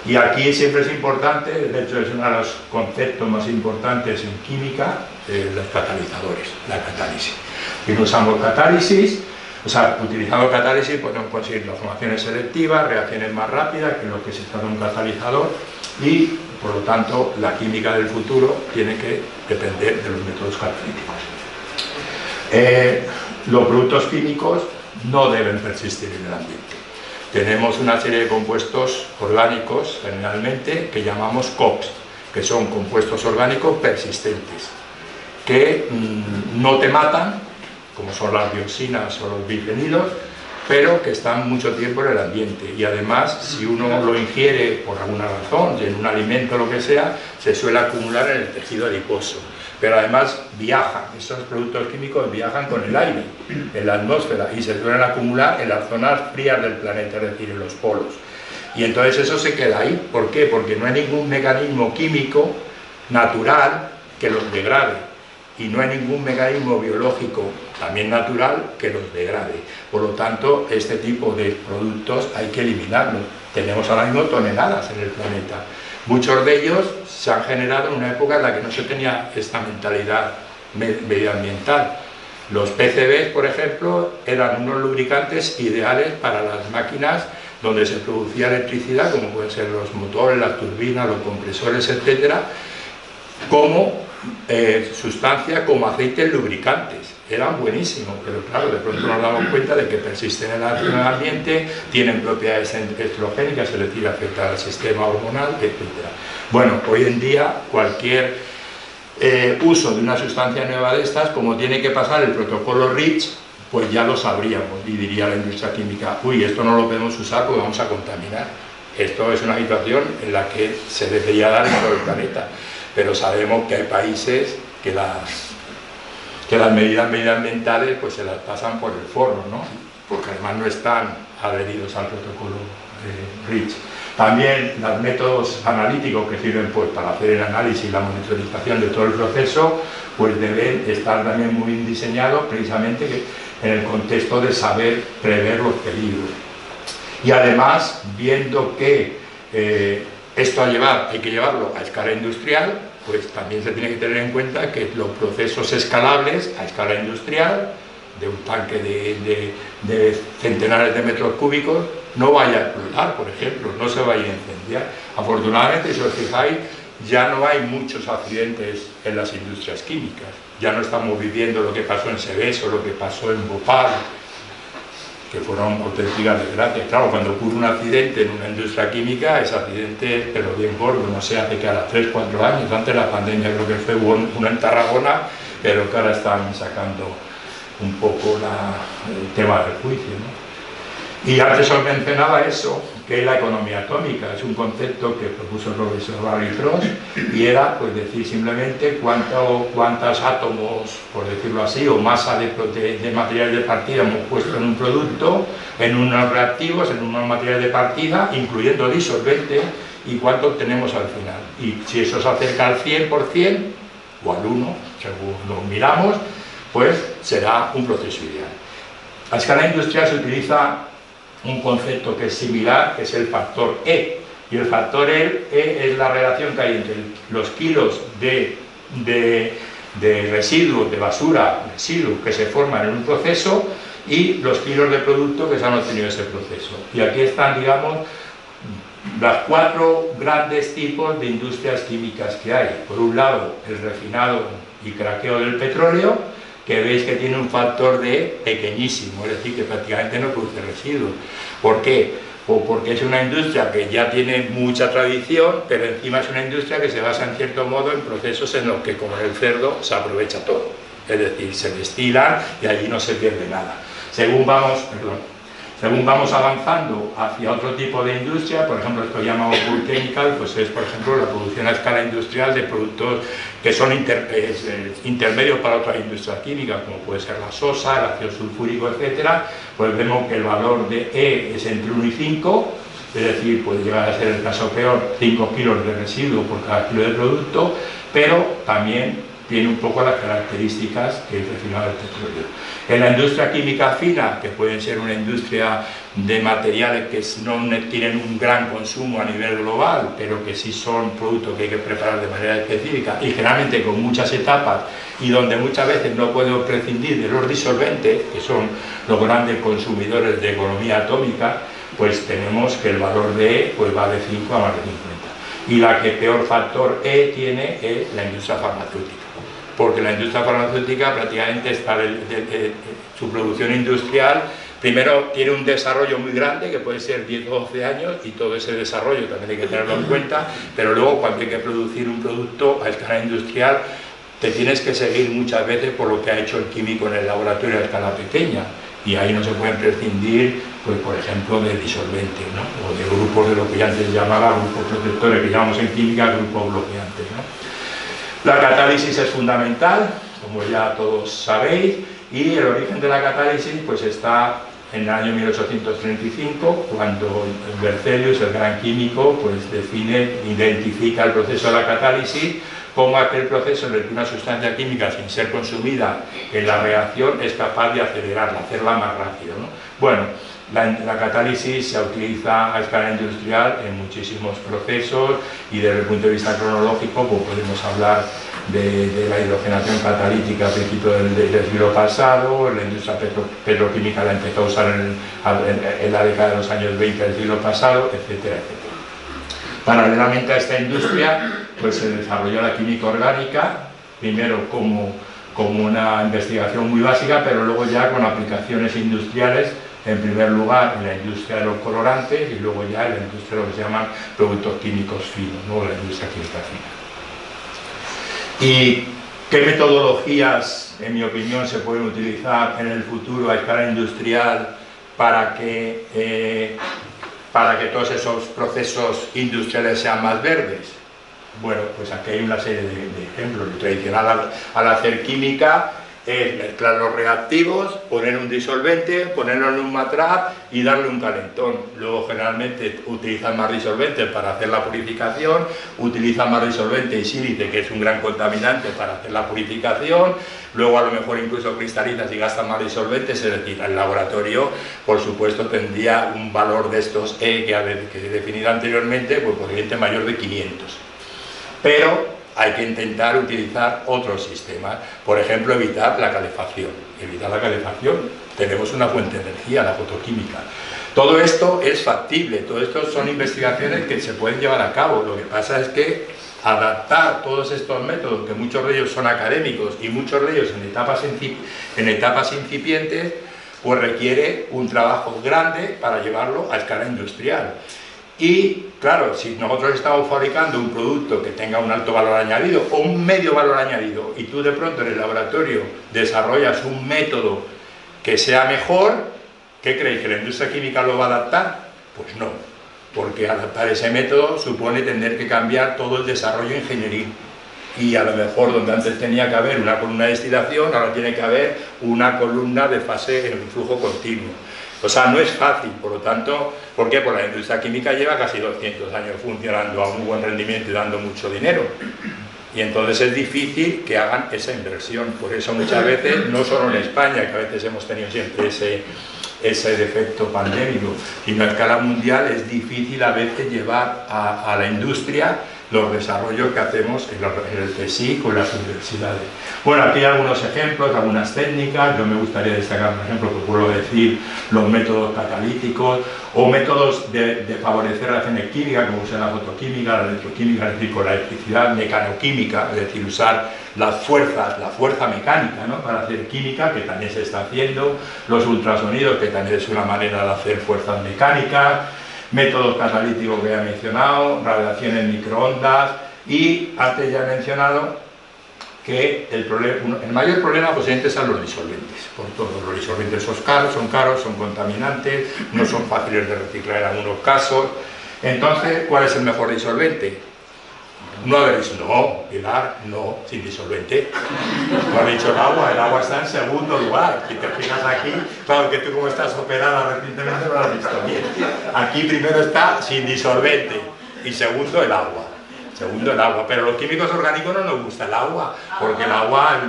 Y aquí siempre es importante, de hecho es uno de los conceptos más importantes en química, los catalizadores, la catálisis. Y no usamos catálisis, o sea, utilizando catálisis podemos conseguir transformaciones selectivas, reacciones más rápidas que lo que se trata de un catalizador y, por lo tanto, la química del futuro tiene que depender de los métodos catalíticos. Los productos químicos no deben persistir en el ambiente. Tenemos una serie de compuestos orgánicos, generalmente, que llamamos COPs, que son compuestos orgánicos persistentes, que no te matan, como son las dioxinas o los bifenilos, pero que están mucho tiempo en el ambiente. Y además, si uno lo ingiere por alguna razón, en un alimento o lo que sea, se suele acumular en el tejido adiposo. Pero además viajan, estos productos químicos viajan con el aire, en la atmósfera, y se suelen acumular en las zonas frías del planeta, es decir, en los polos. Y entonces eso se queda ahí. ¿Por qué? Porque no hay ningún mecanismo químico natural que los degrade, y no hay ningún mecanismo biológico, también natural, que los degrade. Por lo tanto, este tipo de productos hay que eliminarlos. Tenemos ahora mismo toneladas en el planeta. Muchos de ellos se han generado en una época en la que no se tenía esta mentalidad medioambiental. Los PCBs, por ejemplo, eran unos lubricantes ideales para las máquinas donde se producía electricidad, como pueden ser los motores, las turbinas, los compresores, etcétera, como sustancia, como aceites lubricantes. Eran buenísimos, pero claro, de pronto nos damos cuenta de que persisten en el ambiente, tienen propiedades estrogénicas, es decir, afectan al sistema hormonal, etc. Bueno, hoy en día cualquier uso de una sustancia nueva de estas, como tiene que pasar el protocolo REACH, pues ya lo sabríamos y diría la industria química, uy, esto no lo podemos usar porque vamos a contaminar. Esto es una situación en la que se debería dar en todo el planeta, pero sabemos que hay países que las medidas medioambientales pues se las pasan por el forro, ¿no? Porque además no están adheridos al protocolo REACH. También los métodos analíticos que sirven pues, para hacer el análisis y la monitorización de todo el proceso pues deben estar también muy bien diseñados precisamente en el contexto de saber prever los peligros. Y además, viendo que esto hay que llevarlo a escala industrial, pues también se tiene que tener en cuenta que los procesos escalables a escala industrial, de un tanque de centenares de metros cúbicos, no vaya a explotar, por ejemplo, no se vaya a incendiar. Afortunadamente, si os fijáis, ya no hay muchos accidentes en las industrias químicas. Ya no estamos viviendo lo que pasó en Seveso, lo que pasó en Bhopal, que fueron auténticas desgracias. Claro, cuando ocurre un accidente en una industria química, ese accidente, pero bien gordo, no sé, hace que a 3 o 4 años, antes de la pandemia creo que fue uno en Tarragona, pero que ahora están sacando un poco el tema del juicio, ¿no? Y antes os mencionaba eso, ¿Qué es la economía atómica? Es un concepto que propuso el profesor Barry Frost y era pues decir simplemente cuántos átomos, por decirlo así, o masa de material de partida hemos puesto en un producto, en unos reactivos, en unos materiales de partida, incluyendo disolvente, y cuánto obtenemos al final. Y si eso se acerca al 100% o al 1, según lo miramos, pues será un proceso ideal. A escala industrial se utiliza un concepto que es similar, que es el factor E. Y el factor E es la relación que hay entre los kilos de residuos, de basura, residuos que se forman en un proceso y los kilos de producto que se han obtenido en ese proceso. Y aquí están, digamos, las 4 grandes tipos de industrias químicas que hay. Por un lado, el refinado y craqueo del petróleo, que veis que tiene un factor de pequeñísimo, es decir, que prácticamente no produce residuos. ¿Por qué? Pues porque es una industria que ya tiene mucha tradición, pero encima es una industria que se basa en cierto modo en procesos en los que, como en el cerdo, se aprovecha todo. Es decir, se destilan y allí no se pierde nada. Según vamos avanzando hacia otro tipo de industria, por ejemplo, esto llamado bulk chemical, pues es, por ejemplo, la producción a escala industrial de productos que son intermedios para otras industrias químicas, como puede ser la sosa, el ácido sulfúrico, etcétera. Pues vemos que el valor de E es entre 1 y 5, es decir, puede llegar a ser el caso peor 5 kilos de residuo por cada kilo de producto, pero también tiene un poco las características que el refinado del petróleo. En la industria química fina, que puede ser una industria de materiales que no tienen un gran consumo a nivel global, pero que sí son productos que hay que preparar de manera específica y generalmente con muchas etapas y donde muchas veces no podemos prescindir de los disolventes, que son los grandes consumidores de economía atómica, pues tenemos que el valor de E pues va de 5 a más de 50. Y la que peor factor E tiene es la industria farmacéutica, porque la industria farmacéutica prácticamente está su producción industrial, primero tiene un desarrollo muy grande, que puede ser 10 o 12 años, y todo ese desarrollo también hay que tenerlo en cuenta, pero luego cuando hay que producir un producto a escala industrial, te tienes que seguir muchas veces por lo que ha hecho el químico en el laboratorio a escala pequeña, y ahí no se pueden prescindir, pues por ejemplo, de disolventes, ¿no? O de grupos de lo que ya antes llamaba grupos protectores, que llamamos en química grupos bloqueantes, ¿no? La catálisis es fundamental, como ya todos sabéis, y el origen de la catálisis pues está en el año 1835, cuando Berzelius, el gran químico, pues identifica el proceso de la catálisis como aquel proceso en el que una sustancia química, sin ser consumida en la reacción, es capaz de acelerarla, hacerla más rápido, ¿no? Bueno, la catálisis se utiliza a escala industrial en muchísimos procesos y desde el punto de vista cronológico pues podemos hablar de la hidrogenación catalítica a principios del siglo pasado, la industria petroquímica la empezó a usar en la década de los años 20 del siglo pasado, etcétera, etcétera. Paralelamente a esta industria pues se desarrolló la química orgánica, primero como una investigación muy básica, pero luego ya con aplicaciones industriales, en primer lugar en la industria de los colorantes y luego ya en la industria de lo que se llaman productos químicos finos, ¿no? La industria química fina. ¿Y qué metodologías, en mi opinión, se pueden utilizar en el futuro a escala industrial para que todos esos procesos industriales sean más verdes? Bueno, pues aquí hay una serie de ejemplos. Lo tradicional al hacer química es mezclar los reactivos, poner un disolvente, ponerlo en un matrap y darle un calentón. Luego generalmente utilizan más disolventes para hacer la purificación, utilizan más disolvente y sílice, que es un gran contaminante, para hacer la purificación. Luego a lo mejor incluso cristalizas y gastan más disolventes, es decir, el laboratorio por supuesto tendría un valor de estos E que he definido anteriormente, pues posiblemente mayor de 500. Pero hay que intentar utilizar otros sistemas, por ejemplo, evitar la calefacción. Tenemos una fuente de energía, la fotoquímica. Todo esto es factible, todo esto son investigaciones que se pueden llevar a cabo. Lo que pasa es que adaptar todos estos métodos, que muchos de ellos son académicos y muchos de ellos en etapas incipientes, pues requiere un trabajo grande para llevarlo a escala industrial. Y claro, si nosotros estamos fabricando un producto que tenga un alto valor añadido o un medio valor añadido y tú de pronto en el laboratorio desarrollas un método que sea mejor, ¿qué creéis? ¿Que la industria química lo va a adaptar? Pues no. porque adaptar ese método supone tener que cambiar todo el desarrollo ingenieril. Y a lo mejor donde antes tenía que haber una columna de destilación, ahora tiene que haber una columna de fase en flujo continuo. O sea, no es fácil, por lo tanto, ¿por qué? Porque la industria química lleva casi 200 años funcionando a un buen rendimiento y dando mucho dinero. Y entonces es difícil que hagan esa inversión. Por eso muchas veces, no solo en España, que a veces hemos tenido siempre ese defecto pandémico, sino a escala mundial es difícil a veces llevar a la industria los desarrollos que hacemos en el CSIC o en las universidades. Bueno, aquí hay algunos ejemplos, algunas técnicas. Yo me gustaría destacar, por ejemplo, procuro decir los métodos catalíticos o métodos de favorecer reacciones químicas, como usar la fotoquímica, la electroquímica, es decir, con la electricidad, mecanoquímica, es decir, usar las fuerzas, la fuerza mecánica, ¿no?, para hacer química, que también se está haciendo, los ultrasonidos, que también es una manera de hacer fuerzas mecánicas, métodos catalíticos que ya he mencionado, radiación en microondas, y antes ya he mencionado que el mayor problema posiblemente son los disolventes. Por todos los disolventes son caros, son contaminantes, no son fáciles de reciclar en algunos casos. Entonces, ¿cuál es el mejor disolvente? No haber dicho, no, Pilar, no, sin disolvente. No has dicho el agua está en segundo lugar. Si te fijas aquí, claro que tú como estás operada recientemente no lo has visto bien. Aquí primero está sin disolvente y segundo el agua. Pero los químicos orgánicos no nos gusta el agua, porque el agua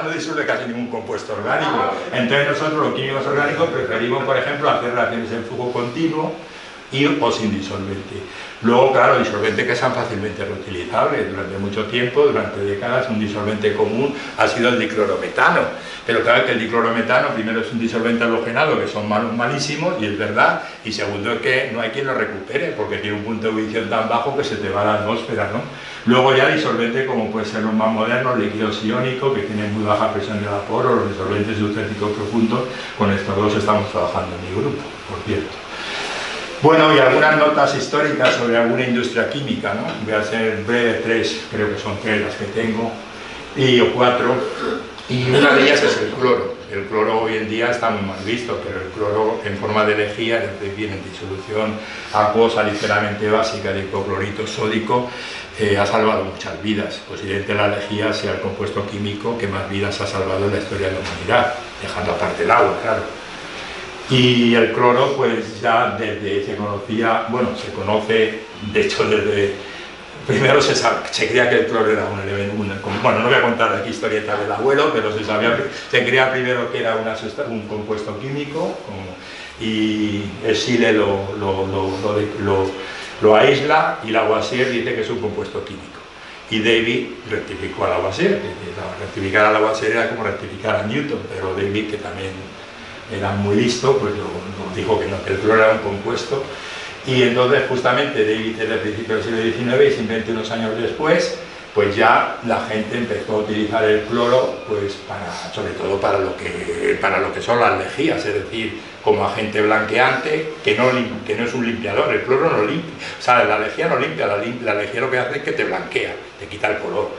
no disuelve casi ningún compuesto orgánico. Entonces nosotros los químicos orgánicos preferimos, por ejemplo, hacer reacciones en flujo continuo o sin disolvente. Luego, claro, disolventes que sean fácilmente reutilizables. Durante mucho tiempo, durante décadas, un disolvente común ha sido el diclorometano. Pero claro que el diclorometano, primero, es un disolvente halogenado, que son malísimos, y es verdad, y segundo es que no hay quien lo recupere, porque tiene un punto de ebullición tan bajo que se te va a la atmósfera, ¿no? Luego ya disolventes como pueden ser los más modernos, líquidos iónicos, que tienen muy baja presión de vapor, o los disolventes eucéticos profundos. Con estos dos estamos trabajando en mi grupo, por cierto. Bueno, y algunas notas históricas sobre alguna industria química, ¿no? Voy a ser breve, creo que son tres las que tengo, o cuatro, y una de ellas es el cloro. El cloro hoy en día está muy mal visto, pero el cloro en forma de lejía, es decir, viene en disolución acuosa ligeramente básica de hipoclorito sódico, ha salvado muchas vidas. Posiblemente la lejía sea el compuesto químico que más vidas ha salvado en la historia de la humanidad, dejando aparte el agua, claro. Y el cloro, pues ya desde se conoce, de hecho primero se creía que el cloro era un elemento, bueno, no voy a contar aquí historieta del abuelo, pero se creía primero que era un compuesto químico, y el Sile lo aísla, y Lavoisier dice que es un compuesto químico. Y David rectificó a Lavoisier, rectificar a Lavoisier era como rectificar a Newton, pero David, que también era muy listo, pues lo dijo que no, que el cloro era un compuesto. Y entonces justamente David desde el principio del siglo XIX, y simplemente unos años después, pues ya la gente empezó a utilizar el cloro, pues sobre todo para lo que son las lejías, es decir, como agente blanqueante, que no es un limpiador. El cloro no limpia, o sea, la lejía no limpia, la lejía lo que hace es que te blanquea, te quita el color,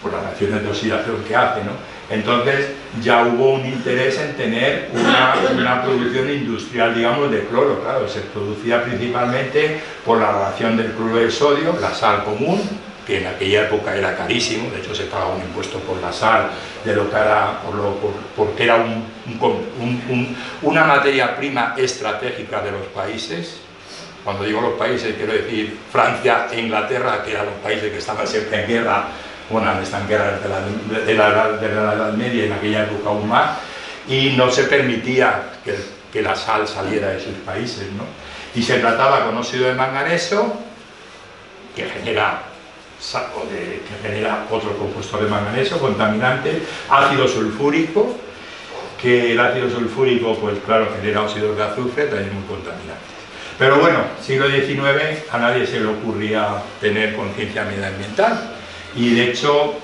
por las reacciones de oxidación que hace, ¿no? Entonces ya hubo un interés en tener una producción industrial, digamos, de cloro. Claro, se producía principalmente por la reacción del cloro de sodio, la sal común, que en aquella época era carísimo, de hecho se pagaba un impuesto por la sal, de lo que era, porque era una materia prima estratégica de los países. Cuando digo los países, quiero decir Francia e Inglaterra, que eran los países que estaban siempre en guerra. Bueno, están en guerra de la Edad Media, en aquella época aún más, y no se permitía que la sal saliera de sus países, ¿no? Y se trataba con óxido de manganeso, que genera otro compuesto de manganeso contaminante, ácido sulfúrico, que el ácido sulfúrico, pues claro, genera óxidos de azufre, también muy contaminantes. Pero bueno, siglo XIX, a nadie se le ocurría tener conciencia medioambiental. Y de hecho,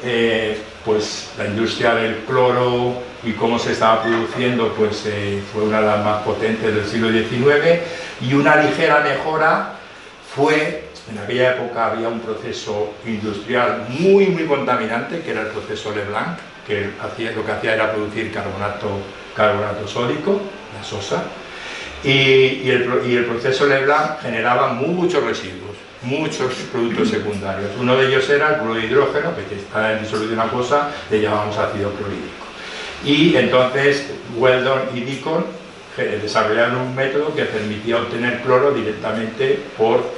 pues la industria del cloro y cómo se estaba produciendo, pues fue una de las más potentes del siglo XIX, y una ligera mejora fue, en aquella época había un proceso industrial muy contaminante, que era el proceso Leblanc, que lo que hacía era producir carbonato sódico, la sosa, y el proceso Leblanc generaba muchos residuos, muchos productos secundarios. Uno de ellos era el cloruro de hidrógeno, que está en disolución acuosa, le llamamos ácido clorhídrico. Y entonces Weldon y Deacon desarrollaron un método que permitía obtener cloro directamente por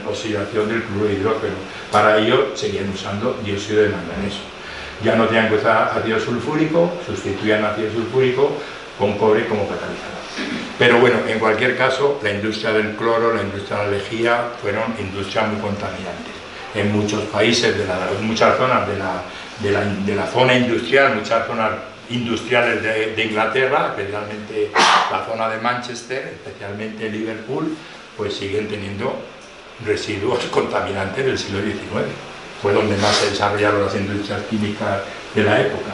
oxidación del cloruro de hidrógeno. Para ello seguían usando dióxido de manganeso. Ya no tenían que usar ácido sulfúrico, sustituían ácido sulfúrico con cobre como catalizador. Pero bueno, en cualquier caso, la industria del cloro, la industria de la lejía, fueron industrias muy contaminantes. En muchos países, en muchas zonas de la zona industrial, muchas zonas industriales de Inglaterra, especialmente la zona de Manchester, especialmente Liverpool, pues siguen teniendo residuos contaminantes del siglo XIX. Fue donde más se desarrollaron las industrias químicas de la época.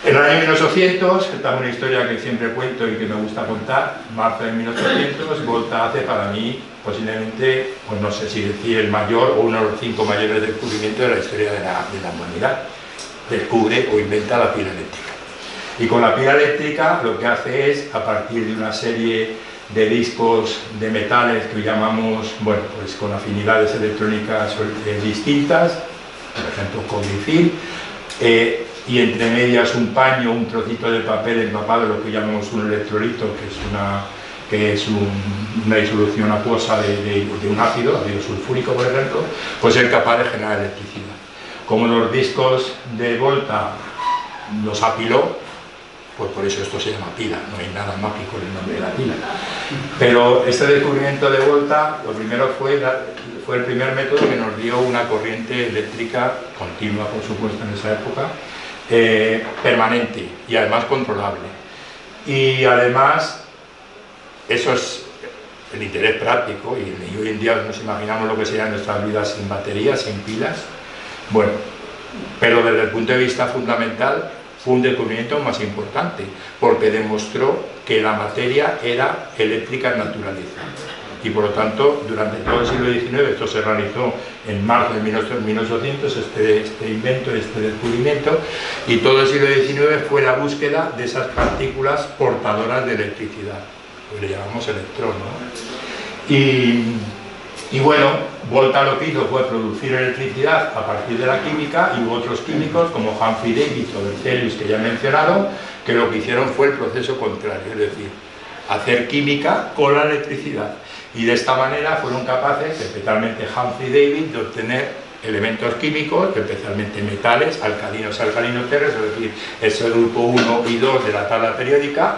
En el año 1800, esta es una historia que siempre cuento y que me gusta contar, marzo de 1800, Volta hace para mí posiblemente, pues no sé si decir el mayor o uno de los 5 mayores descubrimientos de la historia de la humanidad. Descubre o inventa la pila eléctrica. Y con la pila eléctrica lo que hace es, a partir de una serie de discos de metales que llamamos, bueno, pues con afinidades electrónicas distintas, por ejemplo cobre y zinc, y entre medias un paño, un trocito de papel empapado, lo que llamamos un electrolito, que es una disolución acuosa de un ácido sulfúrico, por ejemplo, pues es capaz de generar electricidad. Como los discos de Volta los apiló, pues por eso esto se llama pila, no hay nada mágico en el nombre de la pila. Pero este descubrimiento de Volta, lo primero fue el primer método que nos dio una corriente eléctrica continua, por supuesto, en esa época, permanente y además controlable. Y además, eso es el interés práctico, y hoy en día nos imaginamos lo que serían nuestras vidas sin baterías, sin pilas. Bueno, pero desde el punto de vista fundamental fue un descubrimiento más importante, porque demostró que la materia era eléctrica en naturaleza. Y por lo tanto, durante todo el siglo XIX, esto se realizó en marzo de 1800, este invento, este descubrimiento, y todo el siglo XIX fue la búsqueda de esas partículas portadoras de electricidad, pues le llamamos electrón, ¿no? Y bueno, Volta lo que hizo fue producir electricidad a partir de la química, y hubo otros químicos como Humphrey Davy o Berzelius, que ya he mencionado, que lo que hicieron fue el proceso contrario, es decir, hacer química con la electricidad. Y de esta manera fueron capaces, especialmente Humphrey Davy, de obtener elementos químicos, especialmente metales, alcalinos y alcalinos terrestres, es decir, ese grupo 1 y 2 de la tabla periódica,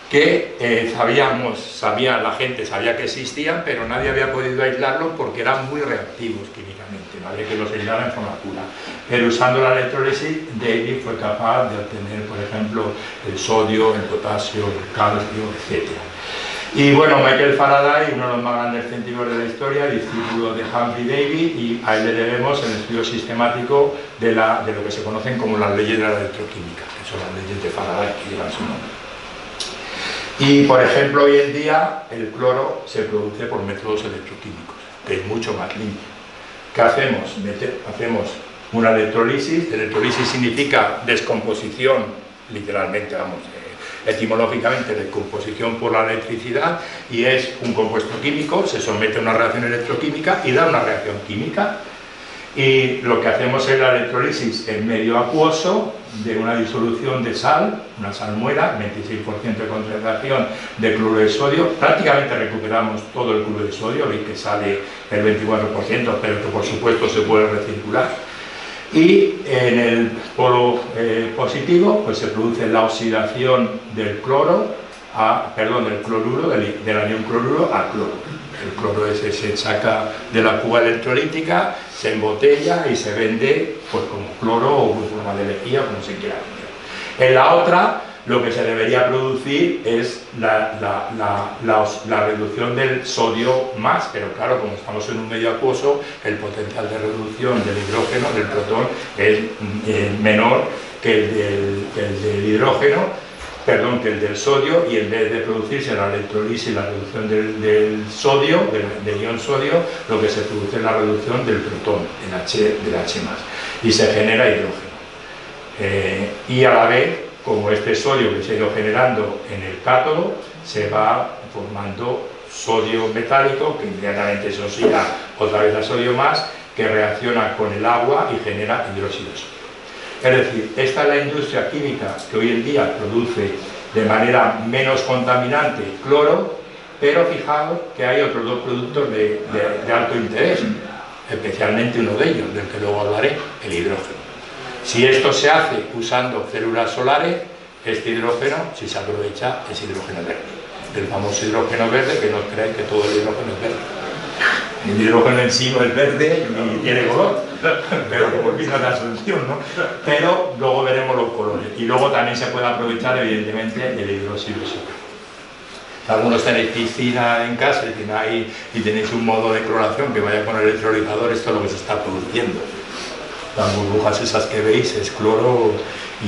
que la gente sabía que existían, pero nadie había podido aislarlos porque eran muy reactivos químicamente, no había que los aislar en forma pura. Pero usando la electrólisis, Davy fue capaz de obtener, por ejemplo, el sodio, el potasio, el calcio, etc. Y bueno, Michael Faraday, uno de los más grandes científicos de la historia, discípulo de Humphrey Davy, y a él le debemos el estudio sistemático de lo que se conocen como las leyes de la electroquímica, que son las leyes de Faraday, que llevan su nombre. Y por ejemplo, hoy en día el cloro se produce por métodos electroquímicos, que es mucho más limpio. ¿Qué hacemos? Hacemos una electrolisis. Electrolisis significa descomposición, literalmente, vamos, etimológicamente descomposición por la electricidad, y es un compuesto químico, se somete a una reacción electroquímica y da una reacción química. Y lo que hacemos es la electrolisis en medio acuoso de una disolución de sal, una salmuera, 26% de concentración de cloruro de sodio. Prácticamente recuperamos todo el cloruro de sodio, veis que sale el 24%, pero que por supuesto se puede recircular. Y en el polo positivo pues se produce la oxidación del cloruro, del anión cloruro a cloro. El cloro ese se saca de la cuba electrolítica, se embotella y se vende pues como cloro o en forma de lejía, como se quiera vender. En la otra, lo que se debería producir es la reducción del sodio más, pero claro, como estamos en un medio acuoso, el potencial de reducción del hidrógeno, del protón, es menor que el del hidrógeno, que el del sodio, y en vez de producirse la electrolisis y la reducción del sodio, del ion sodio, lo que se produce es la reducción del protón, del H+, y se genera hidrógeno. Y a la vez como este sodio que se ha ido generando en el cátodo, se va formando sodio metálico, que inmediatamente se oxida otra vez a sodio más, que reacciona con el agua y genera hidróxido de sodio. Es decir, esta es la industria química que hoy en día produce de manera menos contaminante cloro, pero fijaos que hay otros dos productos de alto interés, especialmente uno de ellos, del que luego hablaré, el hidrógeno. Si esto se hace usando células solares, este hidrógeno, si se aprovecha, es hidrógeno verde. El famoso hidrógeno verde, que no creáis que todo el hidrógeno es verde. El hidrógeno en sí no es verde ni tiene color, pero como vino de Asunción, ¿no? Pero luego veremos los colores. Y luego también se puede aprovechar, evidentemente, el hidróxido de sodio. Algunos tenéis piscina en casa y tenéis un modo de cloración que vaya con el electrolizador, esto es lo que se está produciendo. Las burbujas esas que veis es cloro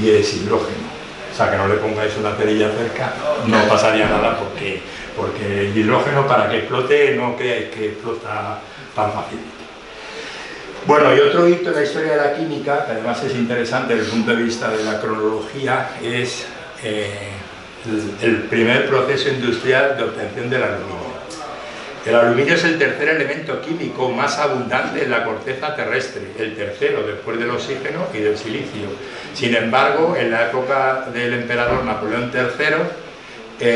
y es hidrógeno. O sea, que no le pongáis una cerilla cerca, no pasaría nada porque el hidrógeno, para que explote, no creáis que explota tan fácilmente. Bueno, y otro hito en la historia de la química, que además es interesante desde el punto de vista de la cronología, es el primer proceso industrial de obtención del aluminio. El aluminio es el tercer elemento químico más abundante en la corteza terrestre, el tercero después del oxígeno y del silicio. Sin embargo, en la época del emperador Napoleón III,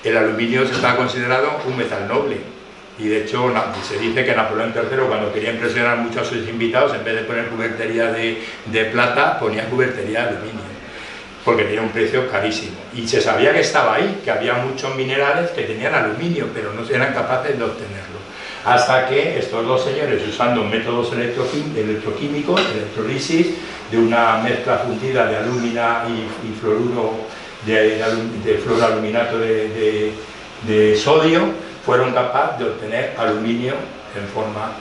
el aluminio se está considerado un metal noble. Y de hecho se dice que Napoleón III, cuando quería impresionar mucho a sus invitados, en vez de poner cubertería de plata, ponía cubertería de aluminio, porque tenía un precio carísimo. Y se sabía que estaba ahí, que había muchos minerales que tenían aluminio, pero no eran capaces de obtenerlo. Hasta que estos dos señores, usando métodos electroquímicos, electrolisis, de una mezcla fundida de alúmina y fluoruro de fluoroaluminato de sodio, fueron capaces de obtener aluminio en forma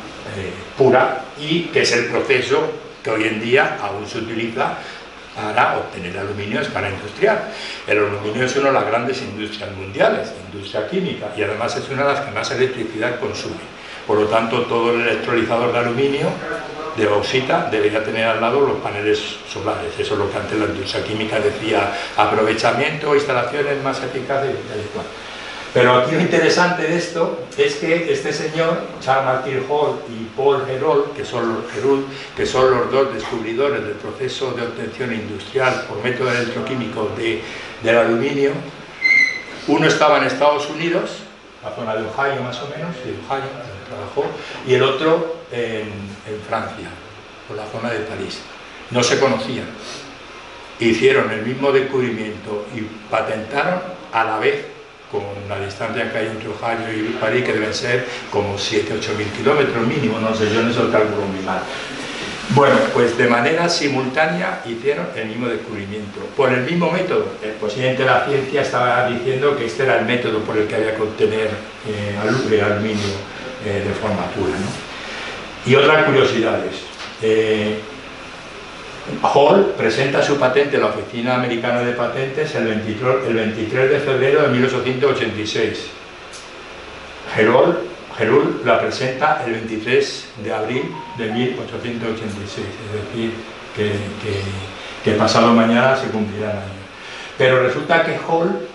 pura, y que es el proceso que hoy en día aún se utiliza para obtener aluminio a escala industrial. El aluminio es una de las grandes industrias mundiales, industria química, y además es una de las que más electricidad consume. Por lo tanto, todo el electrolizador de aluminio, de bauxita, debería tener al lado los paneles solares. Eso es lo que antes la industria química decía: aprovechamiento, instalaciones más eficaces y tal y cual. Pero aquí lo interesante de esto es que este señor, Charles Martin Hall y Paul Héroult, que son los dos descubridores del proceso de obtención industrial por método electroquímico del aluminio, uno estaba en Estados Unidos, la zona de Ohio más o menos, de Ohio, donde trabajó, y el otro en Francia, por la zona de París. No se conocían. Hicieron el mismo descubrimiento y patentaron a la vez, con la distancia que hay entre Ohio y París, que deben ser como 7.000–8.000 kilómetros mínimo, no sé, yo en eso el cálculo muy mal. Bueno, pues de manera simultánea hicieron el mismo descubrimiento, por el mismo método. Posiblemente la ciencia estaba diciendo que este era el método por el que había que obtener aluminio de forma pura, ¿no? Y otras curiosidades. Hall presenta su patente en la Oficina Americana de Patentes el 23 de febrero de 1886. Héroult la presenta el 23 de abril de 1886, es decir, que pasado mañana se cumplirán años. Pero resulta que Hall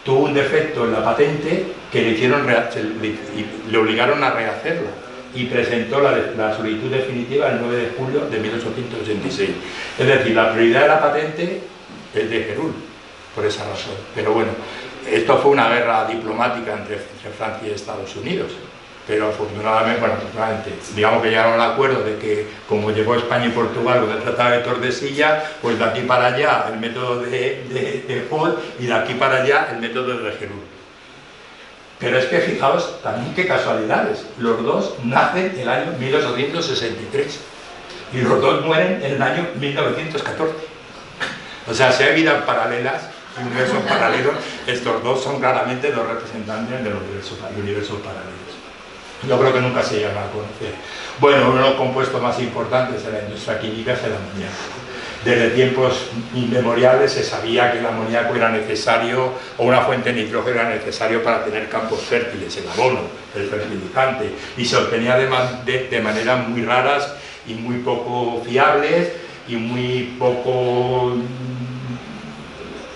tuvo un defecto en la patente que le obligaron a rehacerla, y presentó la solicitud definitiva el 9 de julio de 1886. Es decir, la prioridad de la patente es de Héroult, por esa razón. Pero bueno, esto fue una guerra diplomática entre Francia y Estados Unidos, pero afortunadamente, digamos que llegaron al acuerdo de que, como llegó España y Portugal con el Tratado de Tordesillas, pues de aquí para allá el método de Hall, y de aquí para allá el método de Héroult. Pero es que fijaos también qué casualidades, los dos nacen en el año 1863 y los dos mueren en el año 1914. O sea, si hay vidas paralelas y universos paralelos, estos dos son claramente dos representantes de los universos paralelos. Yo creo que nunca se llegan a conocer. Bueno, uno de los compuestos más importantes de la industria química es el amoníaco. Desde tiempos inmemoriales se sabía que el amoníaco era necesario, o una fuente de nitrógeno era necesario para tener campos fértiles, el abono, el fertilizante, y se obtenía de maneras muy raras y muy poco fiables, y muy poco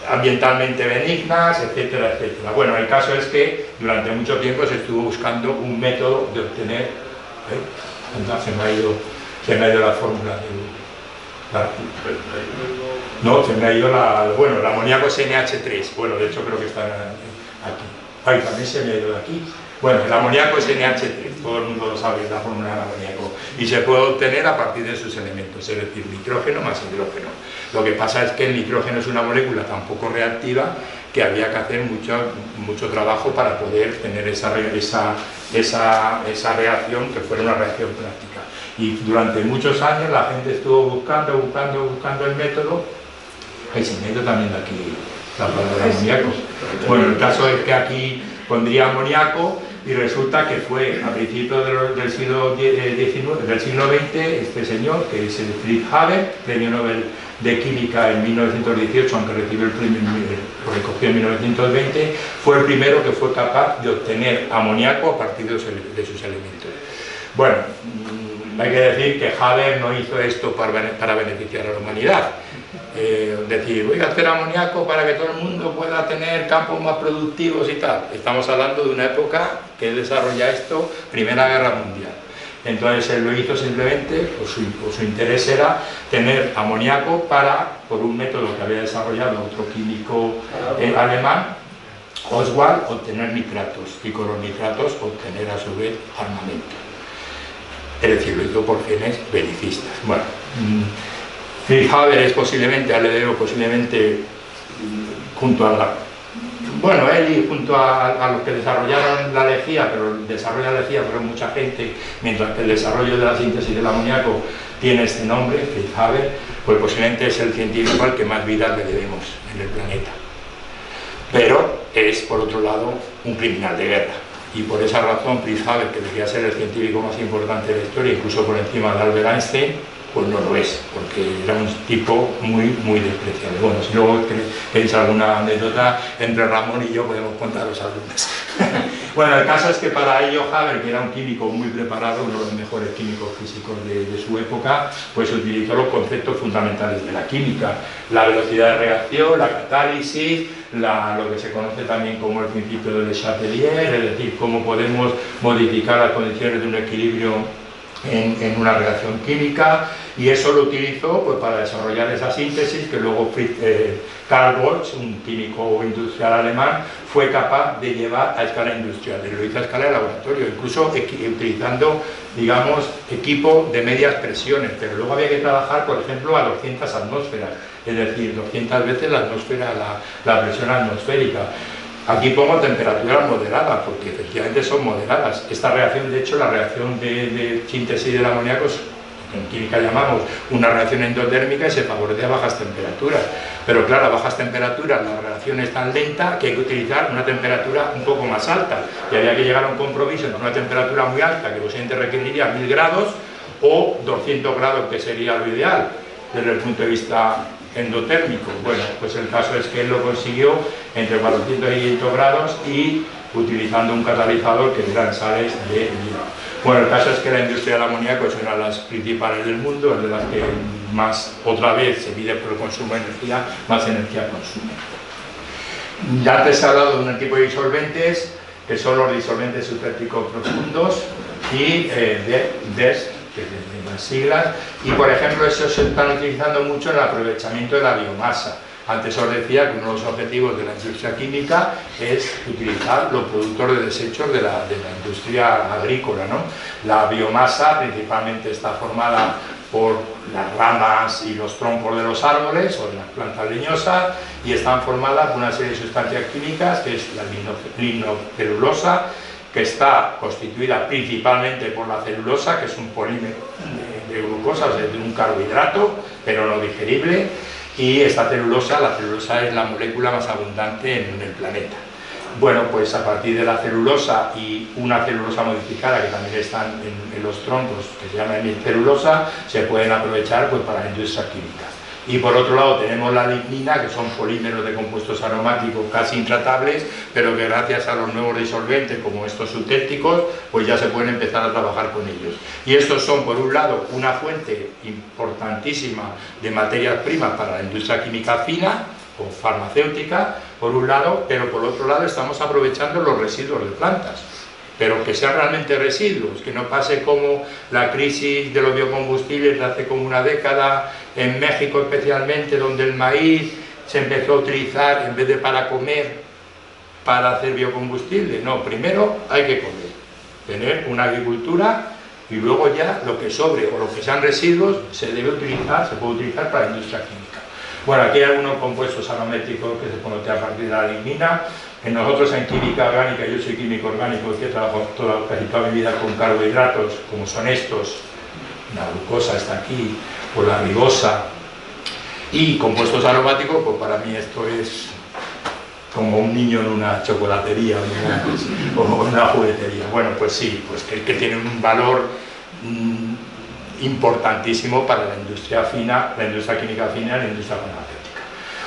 ambientalmente benignas, etcétera, etcétera. Bueno, el caso es que durante mucho tiempo se estuvo buscando un método de obtener... Se me ha ido la fórmula no, se me ha ido el amoníaco es NH3, bueno, de hecho creo que está aquí. Ay, también se me ha ido de aquí. Bueno, el amoníaco es NH3, todo el mundo lo sabe, es la fórmula del amoníaco, y se puede obtener a partir de sus elementos, es decir, nitrógeno más hidrógeno. Lo que pasa es que el nitrógeno es una molécula tan poco reactiva que había que hacer mucho trabajo para poder tener esa reacción que fuera una reacción práctica. Y durante muchos años la gente estuvo buscando el método, y se me ha ido también de aquí la palabra de amoníaco. Bueno, el caso es que aquí pondría amoníaco y resulta que fue a principios del siglo XX este señor, que es el Fritz Haber, premio Nobel de Química en 1918, aunque recibió el premio, lo recogió en 1920, fue el primero que fue capaz de obtener amoníaco a partir de sus elementos. Bueno, hay que decir que Haber no hizo esto para beneficiar a la humanidad. Decir, voy a hacer amoníaco para que todo el mundo pueda tener campos más productivos y tal. Estamos hablando de una época que desarrolla esto, Primera Guerra Mundial. Entonces él lo hizo simplemente, su interés era tener amoníaco por un método que había desarrollado otro químico alemán, Oswald, obtener nitratos, y con los nitratos obtener a su vez armamento. Es decir, lo hizo por fines belicistas. Bueno, Fritz Haber es posiblemente, junto a él y junto a los que desarrollaron la lejía, pero el desarrollo de la lejía fueron mucha gente, mientras que el desarrollo de la síntesis del amoníaco tiene este nombre, Fritz Haber, pues posiblemente es el científico al que más vida le debemos en el planeta. Pero es, por otro lado, un criminal de guerra. Y por esa razón Fritz Haber, que debería ser el científico más importante de la historia, incluso por encima de Albert Einstein, pues no lo es, porque era un tipo muy despreciable. Bueno, si luego queréis alguna anécdota, entre Ramón y yo podemos contaros algunas. Bueno, el caso es que para ello Haber, que era un químico muy preparado, uno de los mejores químicos físicos de su época, pues utilizó los conceptos fundamentales de la química: la velocidad de reacción, la catálisis, lo que se conoce también como el principio de Le Chatelier, es decir, cómo podemos modificar las condiciones de un equilibrio en una reacción química, y eso lo utilizó pues para desarrollar esa síntesis que luego Karl Woltz, un químico industrial alemán, fue capaz de llevar a escala industrial, y lo hizo a escala de laboratorio, incluso utilizando, digamos, equipo de medias presiones, pero luego había que trabajar, por ejemplo, a 200 atmósferas, es decir, 200 veces la atmósfera, la presión atmosférica. Aquí pongo temperaturas moderadas, porque efectivamente son moderadas. Esta reacción, de hecho, la reacción de síntesis del amoníaco, en química llamamos una reacción endotérmica, y se favorece a bajas temperaturas. Pero claro, a bajas temperaturas la reacción es tan lenta que hay que utilizar una temperatura un poco más alta. Y había que llegar a un compromiso entre una temperatura muy alta, que posiblemente requeriría 1000 grados, o 200 grados, que sería lo ideal desde el punto de vista endotérmico. Bueno, pues el caso es que él lo consiguió entre 400 y 500 grados y utilizando un catalizador que eran sales de hidrógeno. Bueno, el caso es que la industria del amoníaco es una de las principales del mundo, es de las que más, otra vez, se mide por el consumo de energía, más energía consume. Ya antes se ha hablado de un tipo de disolventes, que son los disolventes supertóxicos profundos, y DES, que es de las siglas, y por ejemplo esos se están utilizando mucho en el aprovechamiento de la biomasa. Antes os decía que uno de los objetivos de la industria química es utilizar los productos de desechos de la industria agrícola, ¿no? La biomasa principalmente está formada por las ramas y los troncos de los árboles o de las plantas leñosas, y están formadas por una serie de sustancias químicas, que es la lignocelulosa, que está constituida principalmente por la celulosa, que es un polímero de glucosa, es decir, un carbohidrato, pero no digerible, y esta celulosa, la celulosa es la molécula más abundante en el planeta. Bueno, pues a partir de la celulosa y una celulosa modificada, que también están en los troncos, que se llama hemicelulosa, se pueden aprovechar pues para industrias químicas. Y por otro lado tenemos la lignina, que son polímeros de compuestos aromáticos casi intratables, pero que gracias a los nuevos disolventes como estos sintéticos, pues ya se pueden empezar a trabajar con ellos. Y estos son, por un lado, una fuente importantísima de materias primas para la industria química fina o farmacéutica, por un lado, pero por otro lado estamos aprovechando los residuos de plantas. Pero que sean realmente residuos, que no pase como la crisis de los biocombustibles de hace como una década, en México especialmente, donde el maíz se empezó a utilizar en vez de para comer, para hacer biocombustible. No, primero hay que comer, tener una agricultura y luego ya lo que sobre o lo que sean residuos se puede utilizar para la industria química. Bueno, aquí hay algunos compuestos aromáticos que se conocen a partir de la lignina. Nosotros en química orgánica, yo soy químico orgánico y he trabajado casi toda mi vida con carbohidratos, como son estos, la glucosa está aquí, o la ribosa, y compuestos aromáticos, pues para mí esto es como un niño en una chocolatería o en una juguetería. Bueno, pues sí, pues que tiene un valor importantísimo para la industria fina, la industria química fina y la industria farmacéutica.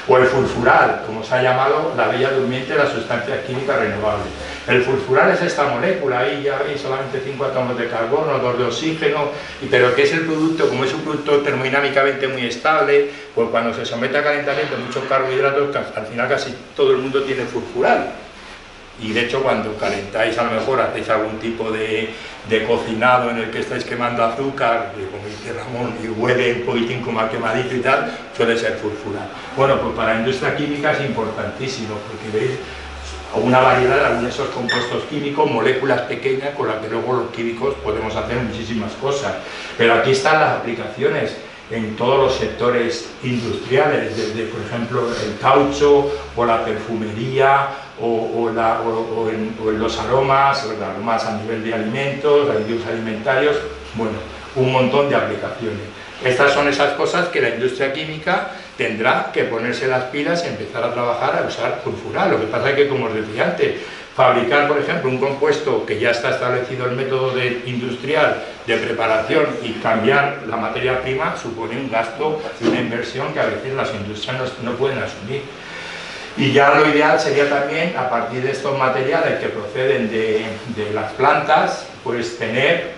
O el furfural, como se ha llamado la bella durmiente de las sustancias químicas renovables. El furfural es esta molécula, ahí ya veis solamente 5 átomos de carbono, 2 de oxígeno, pero que es el producto, como es un producto termodinámicamente muy estable, pues cuando se somete a calentamiento muchos carbohidratos, al final casi todo el mundo tiene furfural. Y de hecho cuando calentáis, a lo mejor hacéis algún tipo de cocinado en el que estáis quemando azúcar, como dice Ramón, y huele un poquitín como a quemadito y tal, suele ser furfural. Bueno, pues para la industria química es importantísimo, porque veis una variedad de algunos de esos compuestos químicos, moléculas pequeñas con las que luego los químicos podemos hacer muchísimas cosas. Pero aquí están las aplicaciones en todos los sectores industriales, desde por ejemplo el caucho o la perfumería o en los aromas a nivel de alimentos, aditivos alimentarios, bueno, un montón de aplicaciones. Estas son esas cosas que la industria química tendrá que ponerse las pilas y empezar a trabajar a usar furfural. Lo que pasa es que, como os decía antes, fabricar, por ejemplo, un compuesto que ya está establecido el método industrial de preparación y cambiar la materia prima supone un gasto y una inversión que a veces las industrias no pueden asumir. Y ya lo ideal sería también, a partir de estos materiales que proceden de las plantas, pues tener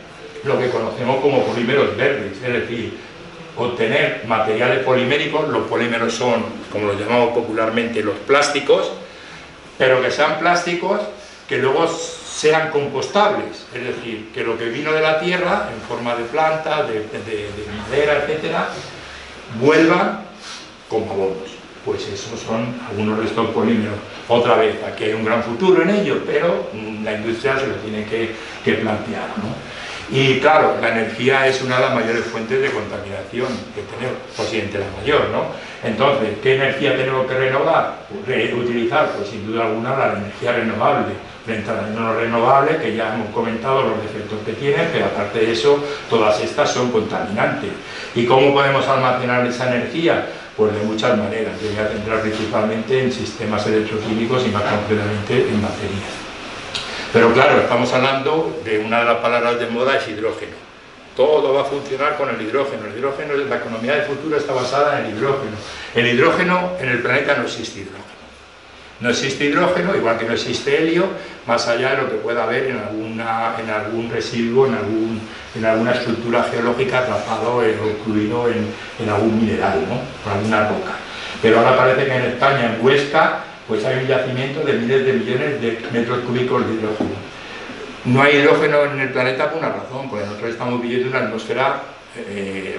lo que conocemos como polímeros verdes, es decir, obtener materiales poliméricos. Los polímeros son, como los llamamos popularmente, los plásticos, pero que sean plásticos que luego sean compostables, es decir, que lo que vino de la tierra, en forma de planta, de madera, etcétera, vuelvan como abonos. Pues esos son algunos de estos polímeros. Otra vez, aquí hay un gran futuro en ello, pero la industria se lo tiene que plantear, ¿no? Y claro, la energía es una de las mayores fuentes de contaminación que tenemos, posiblemente la mayor, ¿no? Entonces, ¿qué energía tenemos que renovar? Utilizar, pues sin duda alguna, la energía renovable. Frente a la no renovable, que ya hemos comentado los defectos que tienen, pero aparte de eso, todas estas son contaminantes. ¿Y cómo podemos almacenar esa energía? Pues de muchas maneras. Yo voy a centrar principalmente en sistemas electroquímicos y más concretamente en baterías. Pero claro, estamos hablando de una de las palabras de moda, es hidrógeno. Todo va a funcionar con el hidrógeno. El hidrógeno, la economía del futuro está basada en el hidrógeno. El hidrógeno, en el planeta no existe hidrógeno. No existe hidrógeno, igual que no existe helio, más allá de lo que pueda haber en algún residuo, en alguna estructura geológica atrapado o incluido en algún mineral, ¿no? O alguna roca. Pero ahora parece que en España, en Huesca, pues hay un yacimiento de miles de millones de metros cúbicos de hidrógeno. No hay hidrógeno en el planeta por una razón, porque nosotros estamos viviendo una atmósfera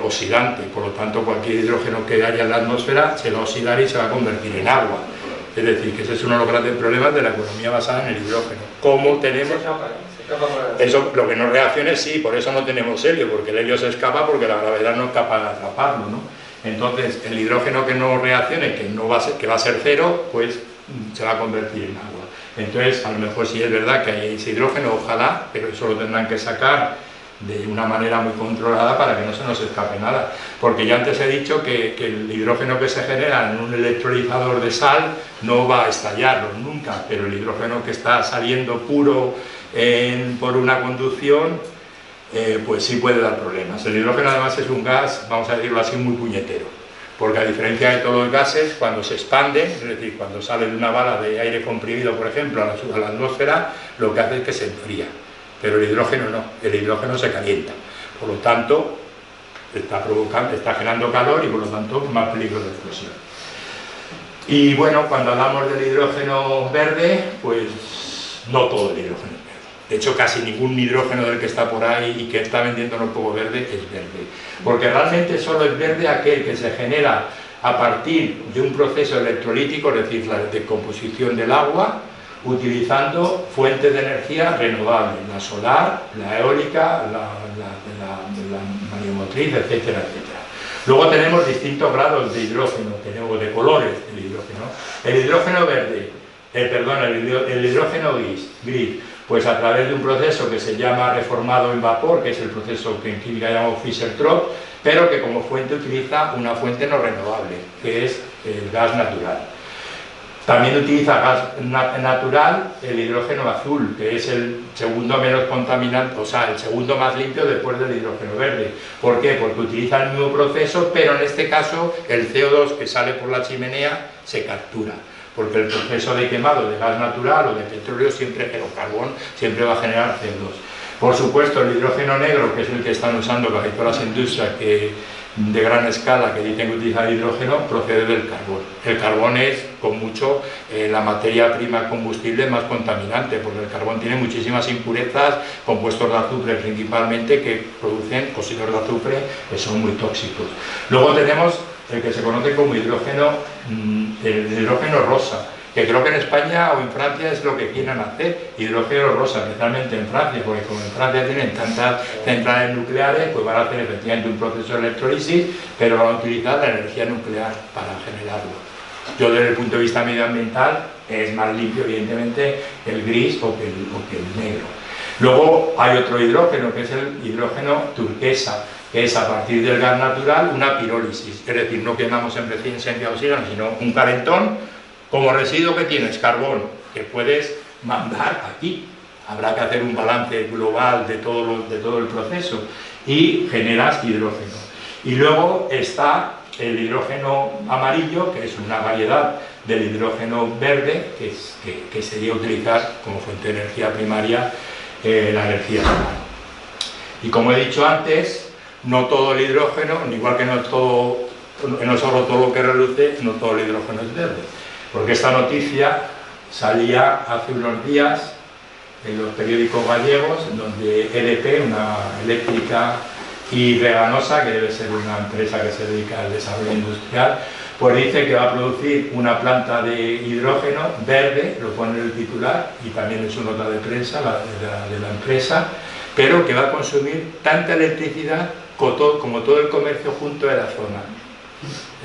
oxidante, por lo tanto cualquier hidrógeno que haya en la atmósfera se va a oxidar y se va a convertir en agua. Es decir, que ese es uno de los grandes problemas de la economía basada en el hidrógeno. ¿Cómo tenemos? Eso, lo que no reaccione, sí, por eso no tenemos helio, porque el helio se escapa porque la gravedad no es capaz de atraparlo, ¿no? Entonces, el hidrógeno que no reaccione, que va a ser cero, pues se va a convertir en agua. Entonces, a lo mejor sí es verdad que hay ese hidrógeno, ojalá, pero eso lo tendrán que sacar de una manera muy controlada para que no se nos escape nada. Porque ya antes he dicho que el hidrógeno que se genera en un electrolizador de sal no va a estallarlo nunca, pero el hidrógeno que está saliendo puro por una conducción, pues sí puede dar problemas. El hidrógeno además es un gas, vamos a decirlo así, muy puñetero. porque a diferencia de todos los gases, cuando se expanden, es decir, cuando sale de una bala de aire comprimido, por ejemplo, a la atmósfera, lo que hace es que se enfría, pero el hidrógeno no, el hidrógeno se calienta, por lo tanto está generando calor y por lo tanto más peligro de explosión. Y bueno, cuando hablamos del hidrógeno verde, pues no todo el hidrógeno es verde. De hecho, casi ningún hidrógeno del que está por ahí y que está vendiéndonos poco verde es verde. Porque realmente solo es verde aquel que se genera a partir de un proceso electrolítico, es decir, la descomposición del agua, utilizando fuentes de energía renovables, la solar, la eólica, la mareomotriz, etcétera, etcétera. Luego tenemos distintos grados de hidrógeno, tenemos de colores del hidrógeno. El hidrógeno verde, el hidrógeno gris, pues a través de un proceso que se llama reformado en vapor, que es el proceso que en química llamamos Fischer-Tropsch, pero que como fuente utiliza una fuente no renovable, que es el gas natural. También utiliza gas natural el hidrógeno azul, que es el segundo menos contaminante, o sea, el segundo más limpio después del hidrógeno verde. ¿Por qué? Porque utiliza el mismo proceso, pero en este caso el CO2 que sale por la chimenea se captura. Porque el proceso de quemado de gas natural o de petróleo o carbón siempre va a generar CO2. Por supuesto, el hidrógeno negro, que es el que están usando casi todas las industrias de gran escala que dicen que utilizan hidrógeno, procede del carbón. El carbón es, con mucho, la materia prima combustible más contaminante, porque el carbón tiene muchísimas impurezas, compuestos de azufre principalmente, que producen óxidos de azufre que son muy tóxicos. Luego tenemos el que se conoce como hidrógeno, el hidrógeno rosa, que creo que en España o en Francia es lo que quieren hacer, hidrógeno rosa, especialmente en Francia, porque como en Francia tienen tantas centrales nucleares, pues van a hacer efectivamente un proceso de electrólisis, pero van a utilizar la energía nuclear para generarlo. Yo desde el punto de vista medioambiental es más limpio evidentemente el gris o que el negro. Luego hay otro hidrógeno, que es el hidrógeno turquesa, que es a partir del gas natural una pirólisis, es decir, no quemamos en presencia de oxígeno, sino un calentón. Como residuo que tienes carbón, que puedes mandar aquí. Habrá que hacer un balance global de todo el proceso y generas hidrógeno. Y luego está el hidrógeno amarillo, que es una variedad del hidrógeno verde, que sería utilizar como fuente de energía primaria la energía solar. Y como he dicho antes, no todo el hidrógeno, igual que no solo todo lo que reluce, no todo el hidrógeno es verde. Porque esta noticia salía hace unos días en los periódicos gallegos, donde EDP, una eléctrica y Reganosa, que debe ser una empresa que se dedica al desarrollo industrial, pues dice que va a producir una planta de hidrógeno verde, lo pone en el titular, y también en su nota de prensa, de la empresa, pero que va a consumir tanta electricidad como todo el comercio junto de la zona.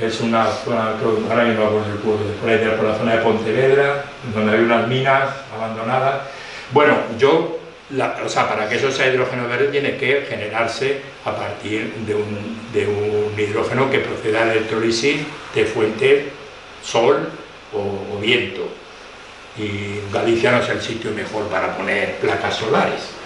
Es una zona, ahora mismo no me acuerdo, por la zona de Pontevedra, donde hay unas minas abandonadas. Bueno, para que eso sea hidrógeno verde tiene que generarse a partir de un hidrógeno que proceda de electrólisis de fuente sol o viento. Y Galicia no es el sitio mejor para poner placas solares.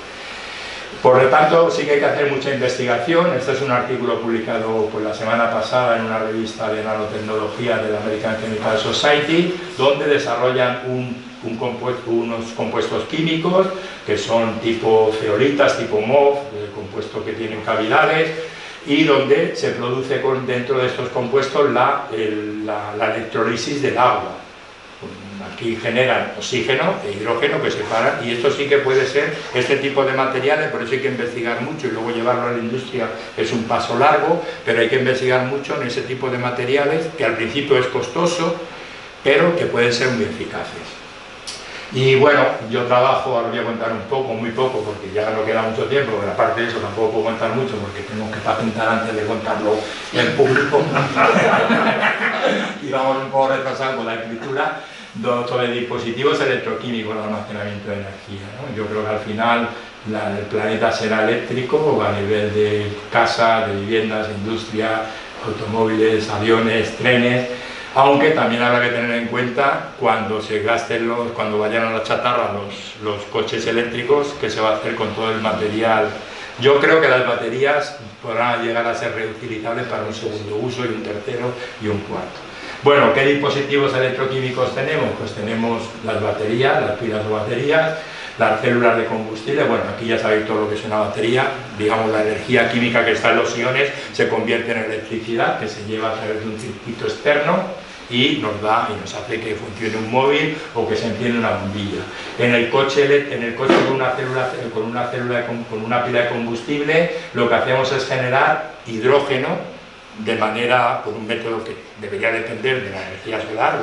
Por lo tanto, sí que hay que hacer mucha investigación. Este es un artículo publicado pues, la semana pasada en una revista de nanotecnología de la American Chemical Society, donde desarrollan unos compuestos químicos que son tipo zeolitas, tipo MOF, compuestos que tienen cavidades, y donde se produce dentro de estos compuestos la electrólisis del agua. Aquí generan oxígeno e hidrógeno que separan, y esto sí que puede ser este tipo de materiales, por eso hay que investigar mucho y luego llevarlo a la industria es un paso largo, pero hay que investigar mucho en ese tipo de materiales que al principio es costoso, pero que pueden ser muy eficaces. Y bueno, yo trabajo, ahora voy a contar un poco, muy poco, porque ya no queda mucho tiempo, pero aparte de eso tampoco puedo contar mucho porque tengo que patentar antes de contarlo en público y vamos un poco retrasados con la escritura. Sobre dispositivos electroquímicos de almacenamiento de energía, ¿no? Yo creo que al final el planeta será eléctrico a nivel de casa, de viviendas, industria, automóviles, aviones, trenes, aunque también habrá que tener en cuenta cuando vayan a la chatarra los coches eléctricos, qué se va a hacer con todo el material Yo creo que las baterías podrán llegar a ser reutilizables para un segundo uso y un tercero y un cuarto. Bueno, ¿qué dispositivos electroquímicos tenemos? Pues tenemos las baterías, las pilas o baterías, las células de combustible. Bueno, aquí ya sabéis todo lo que es una batería. Digamos, la energía química que está en los iones se convierte en electricidad que se lleva a través de un circuito externo y nos da y nos hace que funcione un móvil o que se enciende una bombilla. En el coche con una pila de combustible, lo que hacemos es generar hidrógeno de manera, por un método que debería depender de la energía solar,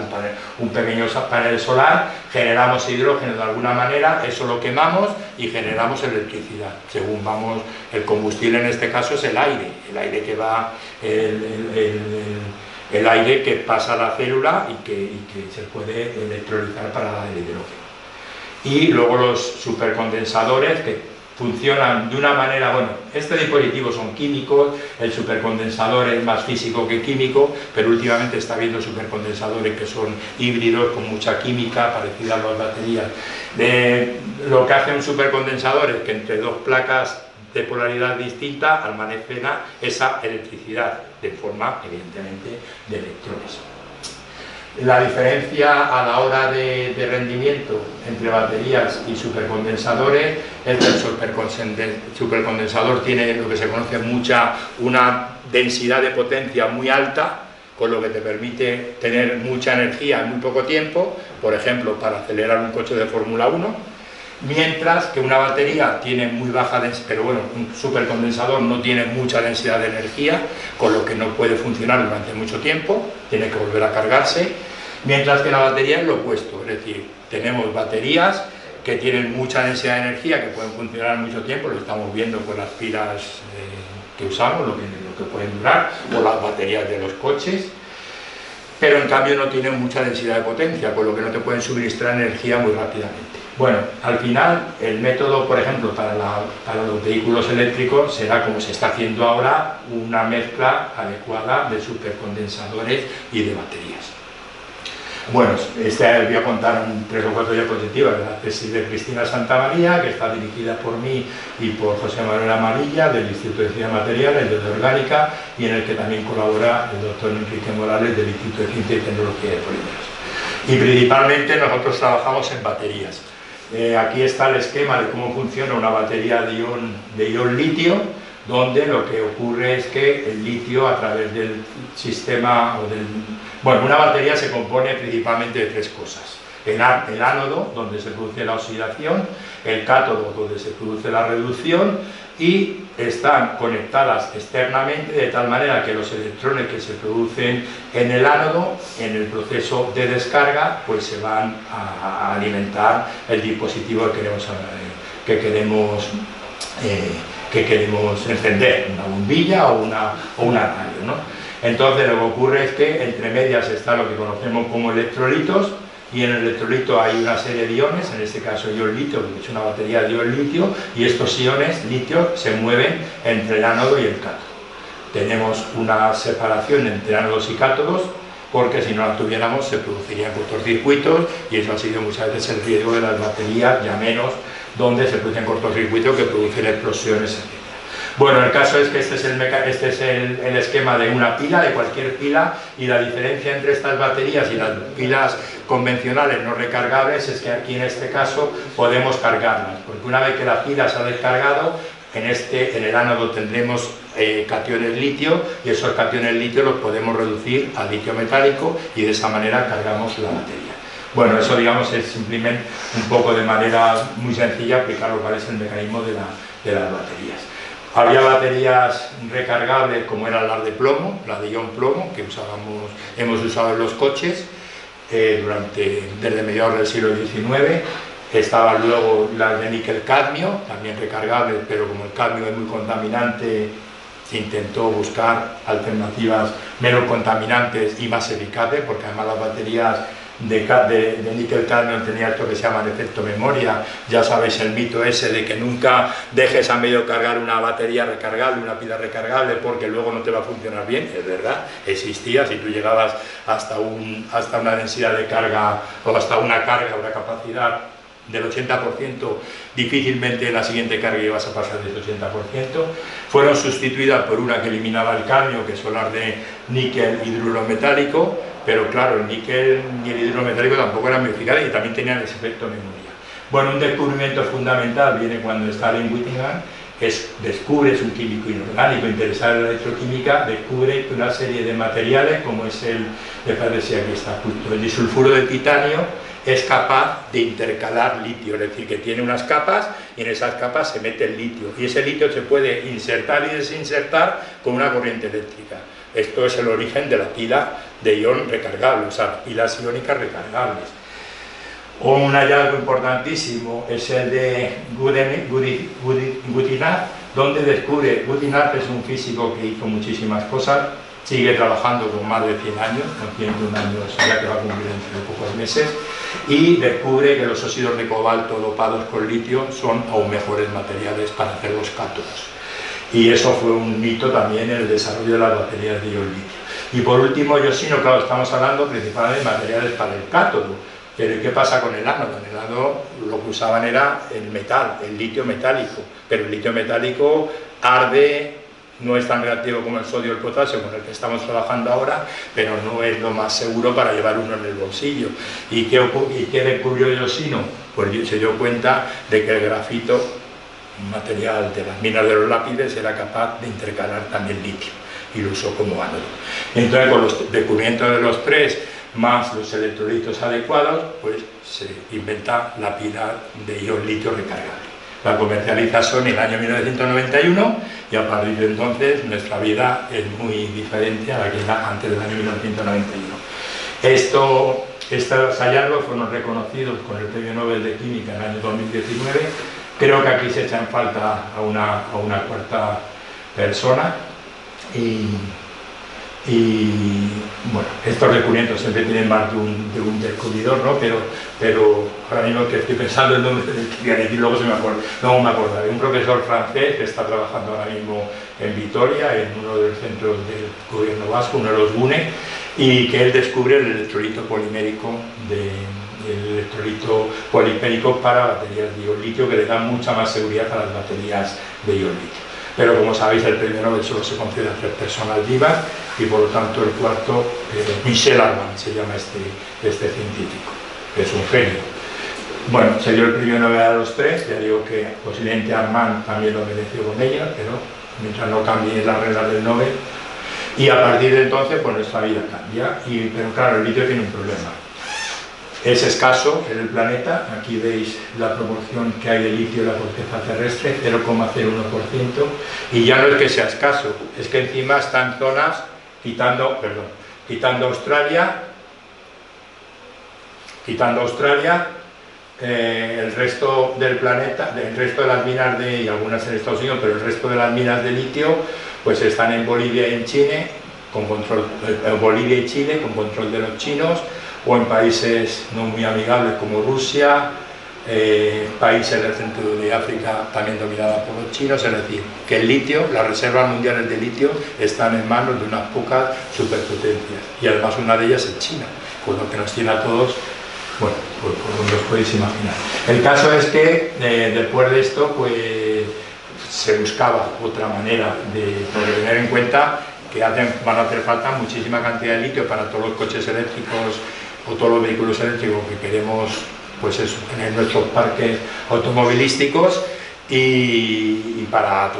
un pequeño panel solar, generamos hidrógeno de alguna manera, eso lo quemamos y generamos electricidad. Según vamos, el combustible en este caso es el aire que va, el aire que pasa a la célula y que se puede electrolizar para dar el hidrógeno. Y luego los supercondensadores que funcionan de una manera, bueno, este dispositivo son químicos, el supercondensador es más físico que químico, pero últimamente está habiendo supercondensadores que son híbridos con mucha química parecida a las baterías. Lo que hace un supercondensador es que entre dos placas de polaridad distinta almacena esa electricidad de forma, evidentemente, de electrones. La diferencia a la hora de rendimiento entre baterías y supercondensadores es que el supercondensador tiene lo que se conoce una densidad de potencia muy alta, con lo que te permite tener mucha energía en muy poco tiempo, por ejemplo, para acelerar un coche de Fórmula 1, mientras que una batería tiene muy baja densidad, pero bueno, un supercondensador no tiene mucha densidad de energía, con lo que no puede funcionar durante mucho tiempo, tiene que volver a cargarse, mientras que la batería es lo opuesto, es decir, tenemos baterías que tienen mucha densidad de energía, que pueden funcionar mucho tiempo, lo estamos viendo con las pilas que usamos, lo que pueden durar, o las baterías de los coches, pero en cambio no tienen mucha densidad de potencia, con lo que no te pueden suministrar energía muy rápidamente. Bueno, al final el método, por ejemplo, para los vehículos eléctricos será, como se está haciendo ahora, una mezcla adecuada de supercondensadores y de baterías. Bueno, voy a contar 3 o 4 diapositivas de la tesis de Cristina Santamaría, que está dirigida por mí y por José Manuel Amarilla, del Instituto de Ciencias Materiales, de Orgánica, y en el que también colabora el doctor Enrique Morales, del Instituto de Ciencia y Tecnología de Polímeros. Y principalmente nosotros trabajamos en baterías. Aquí está el esquema de cómo funciona una batería de ion litio, donde lo que ocurre es que el litio, a través del sistema bueno, una batería se compone principalmente de 3 cosas: el ánodo, donde se produce la oxidación; el cátodo, donde se produce la reducción, y están conectadas externamente de tal manera que los electrones que se producen en el ánodo, en el proceso de descarga, pues se van a alimentar el dispositivo que queremos encender, una bombilla o una radio, ¿no? Entonces lo que ocurre es que entre medias está lo que conocemos como electrolitos, y en el electrolito hay una serie de iones, en este caso ion litio, que es una batería de ion litio, y estos iones litio se mueven entre el ánodo y el cátodo. Tenemos una separación entre ánodos y cátodos, porque si no la tuviéramos se producirían cortocircuitos, y eso ha sido muchas veces el riesgo de las baterías, ya menos donde se producen cortocircuitos que producen explosiones, etc. Bueno, el caso es que este es el esquema de una pila, de cualquier pila, y la diferencia entre estas baterías y las pilas convencionales no recargables es que aquí en este caso podemos cargarlas, porque una vez que la pila se ha descargado, en el ánodo tendremos cationes litio, y esos cationes litio los podemos reducir a litio metálico, y de esa manera cargamos la batería. Bueno, eso, digamos, es simplemente un poco de manera muy sencilla explicar cuál es el mecanismo de las baterías. Había baterías recargables, como eran las de plomo, las de ion plomo, que hemos usado en los coches desde mediados del siglo XIX. Estaban luego las de níquel-cadmio, también recargables, pero como el cadmio es muy contaminante, se intentó buscar alternativas menos contaminantes y más eficaces, porque además las baterías de níquel-cadmio tenía esto que se llama efecto memoria. Ya sabéis el mito ese de que nunca dejes a medio cargar una batería recargable, una pila recargable, porque luego no te va a funcionar bien. Es verdad, existía. Si tú llegabas hasta una densidad de carga, o hasta una carga, una capacidad del 80%, difícilmente en la siguiente carga ibas a pasar del 80%. Fueron sustituidas por una que eliminaba el cadmio, que son las de níquel hidruro metálico, pero claro, el níquel y el hidruro metálico tampoco eran muy eficaces y también tenían ese efecto memoria. Bueno, un descubrimiento fundamental viene cuando Stalin Whittingham descubre, es un químico inorgánico interesado en la electroquímica, descubre que una serie de materiales, como es me parece aquí está justo, el disulfuro de titanio, es capaz de intercalar litio, es decir, que tiene unas capas y en esas capas se mete el litio y ese litio se puede insertar y desinsertar con una corriente eléctrica. Esto es el origen de la pila de ion recargable, o sea, pilas iónicas recargables. Un hallazgo importantísimo es el de Goodenough, donde descubre, Goodenough es un físico que hizo muchísimas cosas, sigue trabajando con más de 100 años, con 101 años ya que va a cumplir dentro de pocos meses, y descubre que los óxidos de cobalto dopados con litio son aún mejores materiales para hacer los cátodos. Y eso fue un hito también en el desarrollo de las baterías de ion litio. Y por último, Yoshino, claro, estamos hablando principalmente de materiales para el cátodo, pero ¿qué pasa con el ánodo? En el ánodo lo que usaban era el metal, el litio metálico, pero el litio metálico arde, no es tan reactivo como el sodio o el potasio con el que estamos trabajando ahora, pero no es lo más seguro para llevar uno en el bolsillo. ¿Y qué descubrió Yoshino? Pues se dio cuenta de que el grafito, un material de las minas de los lápides, era capaz de intercalar también litio y lo usó como ánodo. Entonces, con los descubrimientos de los tres más los electrolitos adecuados, pues se inventa la pila de ion litio recargable. La comercialización en el año 1991 y a partir de entonces nuestra vida es muy diferente a la que era antes del año 1991. Estos hallazgos fueron reconocidos con el Premio Nobel de Química en el año 2019. Creo que aquí se echa en falta a una cuarta persona y bueno, estos descubrimientos siempre tienen más de un descubridor, ¿no? Pero ahora mismo que estoy pensando el nombre del que quería decir, luego me acordaré. Un profesor francés que está trabajando ahora mismo en Vitoria, en uno de los centros del gobierno vasco, uno de los BUNE, y que él descubre el electrolito polimérico para baterías de ion litio, que le dan mucha más seguridad a las baterías de ion litio. Pero como sabéis, el premio Nobel solo se concede a 3 personas vivas y por lo tanto el cuarto, Michel Arman se llama este científico, que es un genio. Bueno, se dio el premio Nobel a los 3, ya digo que posiblemente Arman también lo mereció con ella, pero mientras no cambie las reglas del Nobel. Y a partir de entonces, pues nuestra vida cambia, pero claro, el litio tiene un problema. Es escaso en el planeta, aquí veis la proporción que hay de litio en la corteza terrestre, 0,01%, y ya no es que sea escaso, es que encima está en zonas, quitando Australia, el resto del planeta, el resto de las minas y algunas en Estados Unidos, pero el resto de las minas de litio, pues están en Bolivia y en Chile, con control de los chinos, o en países no muy amigables como Rusia, países del centro de África también dominadas por los chinos, es decir, que el litio, las reservas mundiales de litio están en manos de unas pocas superpotencias, y además una de ellas es China, con lo que nos tiene a todos, bueno, pues como os podéis imaginar. El caso es que después de esto, pues se buscaba otra manera de tener en cuenta que van a hacer falta muchísima cantidad de litio para todos los coches eléctricos o todos los vehículos eléctricos que queremos, pues eso, tener nuestros parques automovilísticos y para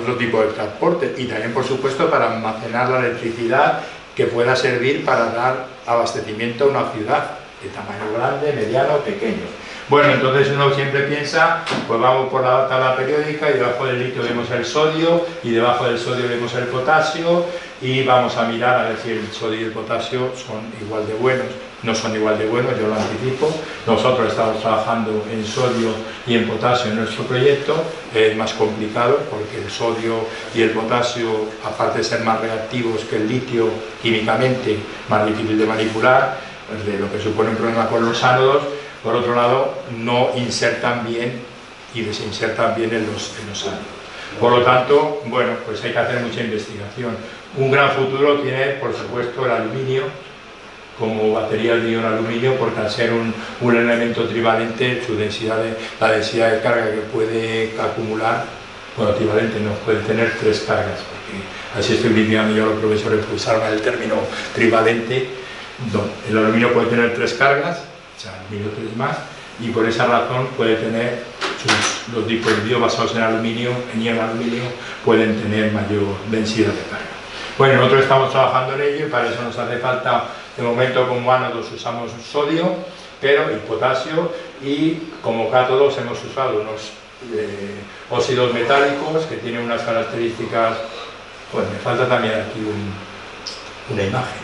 otro tipo de transporte, y también por supuesto para almacenar la electricidad que pueda servir para dar abastecimiento a una ciudad de tamaño grande, mediano o pequeño. Bueno, entonces uno siempre piensa, pues vamos por la tabla periódica y debajo del litio vemos el sodio y debajo del sodio vemos el potasio y vamos a mirar a ver si el sodio y el potasio son igual de buenos. No son igual de buenos, yo lo anticipo. Nosotros estamos trabajando en sodio y en potasio en nuestro proyecto. Es más complicado porque el sodio y el potasio, aparte de ser más reactivos que el litio químicamente, más difícil de manipular, de lo que supone un problema con los ánodos. Por otro lado, no insertan bien y desinsertan bien en los ánodos. Por lo tanto, bueno, pues hay que hacer mucha investigación. Un gran futuro tiene, por supuesto, el aluminio, como baterías de ion aluminio, porque al ser un elemento trivalente, la densidad de carga que puede acumular, bueno, trivalente no, puede tener 3 cargas, porque así estoy limpiando yo a los profesores que usaron el término trivalente. No, el aluminio puede tener 3 cargas, o sea, aluminio 3 más, y por esa razón puede tener, los dispositivos basados en aluminio, en ion aluminio, pueden tener mayor densidad de carga. Bueno, nosotros estamos trabajando en ello y para eso nos hace falta, de momento como ánodos usamos sodio, pero y potasio, y como cátodos hemos usado unos óxidos metálicos que tienen unas características. Bueno, me falta también aquí una imagen.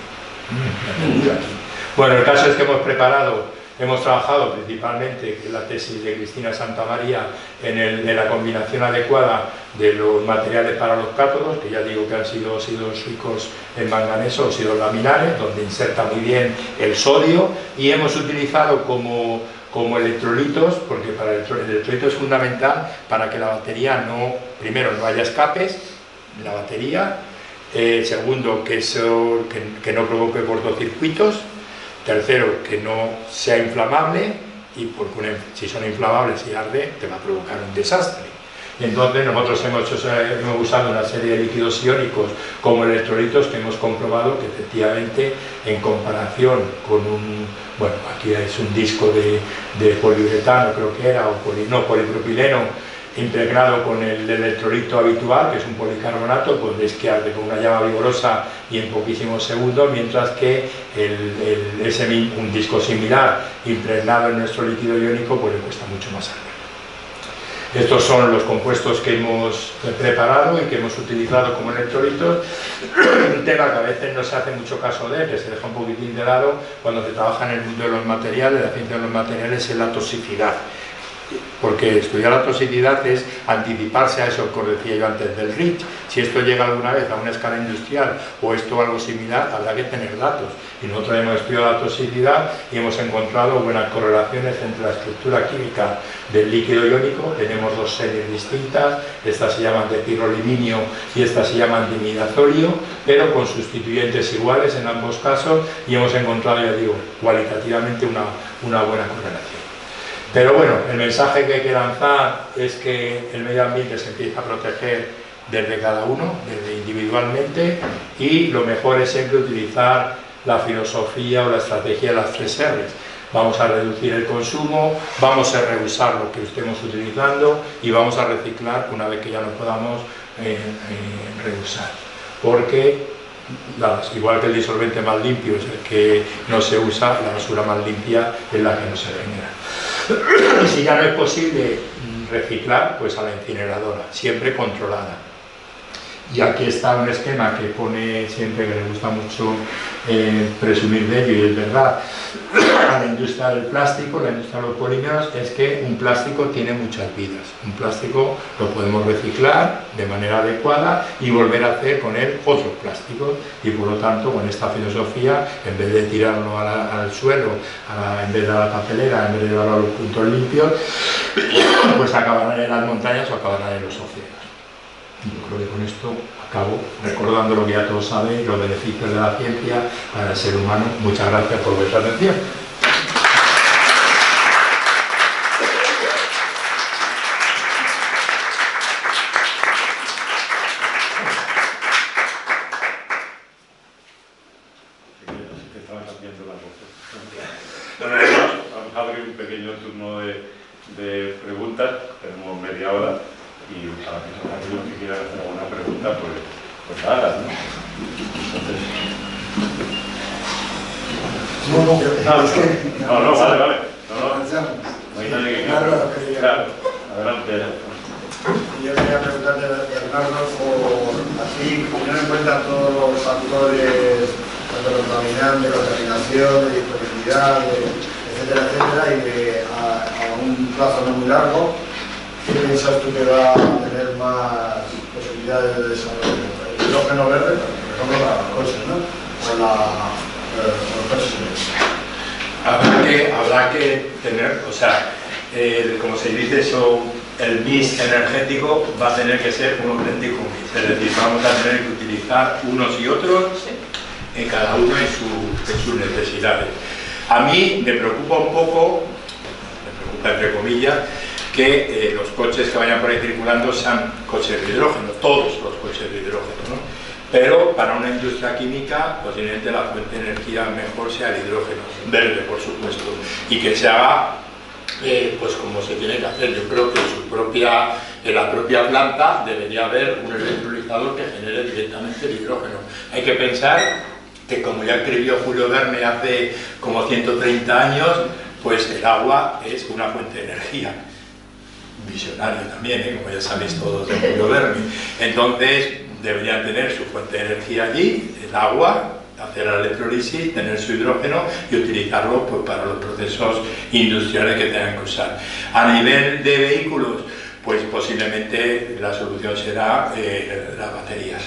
Bueno, el caso es que hemos trabajado principalmente en la tesis de Cristina Santamaría en la combinación adecuada de los materiales para los cátodos, que ya digo que han sido óxidos ricos en manganeso, óxidos laminares, donde inserta muy bien el sodio, y hemos utilizado como electrolitos, porque para el electrolito es fundamental para que la batería primero no haya escapes en la batería, segundo que no provoque cortocircuitos, tercero que no sea inflamable, y porque si son inflamables y arde te va a provocar un desastre. Entonces nosotros hemos usado una serie de líquidos iónicos como electrolitos que hemos comprobado que efectivamente en comparación con bueno, aquí es un disco de poliuretano, creo que era, polipropileno, impregnado con el electrolito habitual, que es un policarbonato, pues es que arde con una llama vigorosa y en poquísimos segundos, mientras que un disco similar impregnado en nuestro líquido iónico pues le cuesta mucho más arder. Estos son los compuestos que hemos preparado y que hemos utilizado como electrolitos. Un tema que a veces no se hace mucho caso de, que se deja un poquitín de lado cuando se trabaja en el mundo de los materiales, la ciencia de los materiales, es la toxicidad. Porque estudiar la toxicidad es anticiparse a eso que os decía yo antes del REACH. Si esto llega alguna vez a una escala industrial o esto algo similar, habrá que tener datos. Y nosotros hemos estudiado la toxicidad y hemos encontrado buenas correlaciones entre la estructura química del líquido iónico. Tenemos 2 series distintas, estas se llaman de pirroliminio y estas se llaman de imidazorio, pero con sustituyentes iguales en ambos casos, y hemos encontrado, ya digo, cualitativamente una buena correlación. Pero bueno, el mensaje que hay que lanzar es que el medio ambiente se empieza a proteger desde cada uno, desde individualmente, y lo mejor es siempre utilizar la filosofía o la estrategia de las 3 R's. Vamos a reducir el consumo, vamos a reusar lo que estemos utilizando y vamos a reciclar una vez que ya no podamos reusar. Porque igual que el disolvente más limpio es el que no se usa, la basura más limpia es la que no se genera. Y si ya no es posible reciclar, pues a la incineradora, siempre controlada. Y aquí está un esquema que pone siempre, que le gusta mucho presumir de ello, y es verdad, a la industria del plástico, la industria de los polímeros, es que un plástico tiene muchas vidas. Un plástico lo podemos reciclar de manera adecuada y volver a hacer con él otros plásticos, y por lo tanto con esta filosofía, en vez de tirarlo al suelo, en vez de a la papelera, en vez de llevarlo a los puntos limpios, pues acabarán en las montañas o acabarán en los océanos. Y yo creo que con esto acabo recordando lo que ya todos saben, los beneficios de la ciencia para el ser humano. Muchas gracias por vuestra atención. Vamos a abrir un pequeño turno de preguntas, tenemos media hora. Y para aquellos que quieran hacer alguna pregunta, pues hagan, ¿no? Entonces... No, vale. No hay nadie que quiera. Claro, adelante. Yo quería preguntarle a Bernardo, así, teniendo en cuenta todos los factores, tanto de contaminación, de disponibilidad, etcétera, y a un plazo no muy largo, ¿qué piensas tú que va a tener más posibilidades de desarrollo? El hidrógeno verde, por ejemplo, las cosas, ¿no? O los coches. Habrá que tener, o sea, como se dice eso, el mix energético va a tener que ser un auténtico mix. Es decir, vamos a tener que utilizar unos y otros, cada uno en sus necesidades. A mí me preocupa un poco, entre comillas, que los coches que vayan por ahí circulando sean coches de hidrógeno, todos los coches de hidrógeno, ¿no? Pero para una industria química, posiblemente la fuente de energía mejor sea el hidrógeno, verde por supuesto, y que se haga pues como se tiene que hacer. Yo creo que en la propia planta debería haber un electrolizador que genere directamente el hidrógeno. Hay que pensar que, como ya escribió Julio Verne hace como 130 años, pues el agua es una fuente de energía. Visionario también, como ya sabéis todos de Julio Verne. Entonces deberían tener su fuente de energía allí, el agua, hacer la electrólisis, tener su hidrógeno y utilizarlo pues, para los procesos industriales que tengan que usar. A nivel de vehículos, pues posiblemente la solución será las baterías.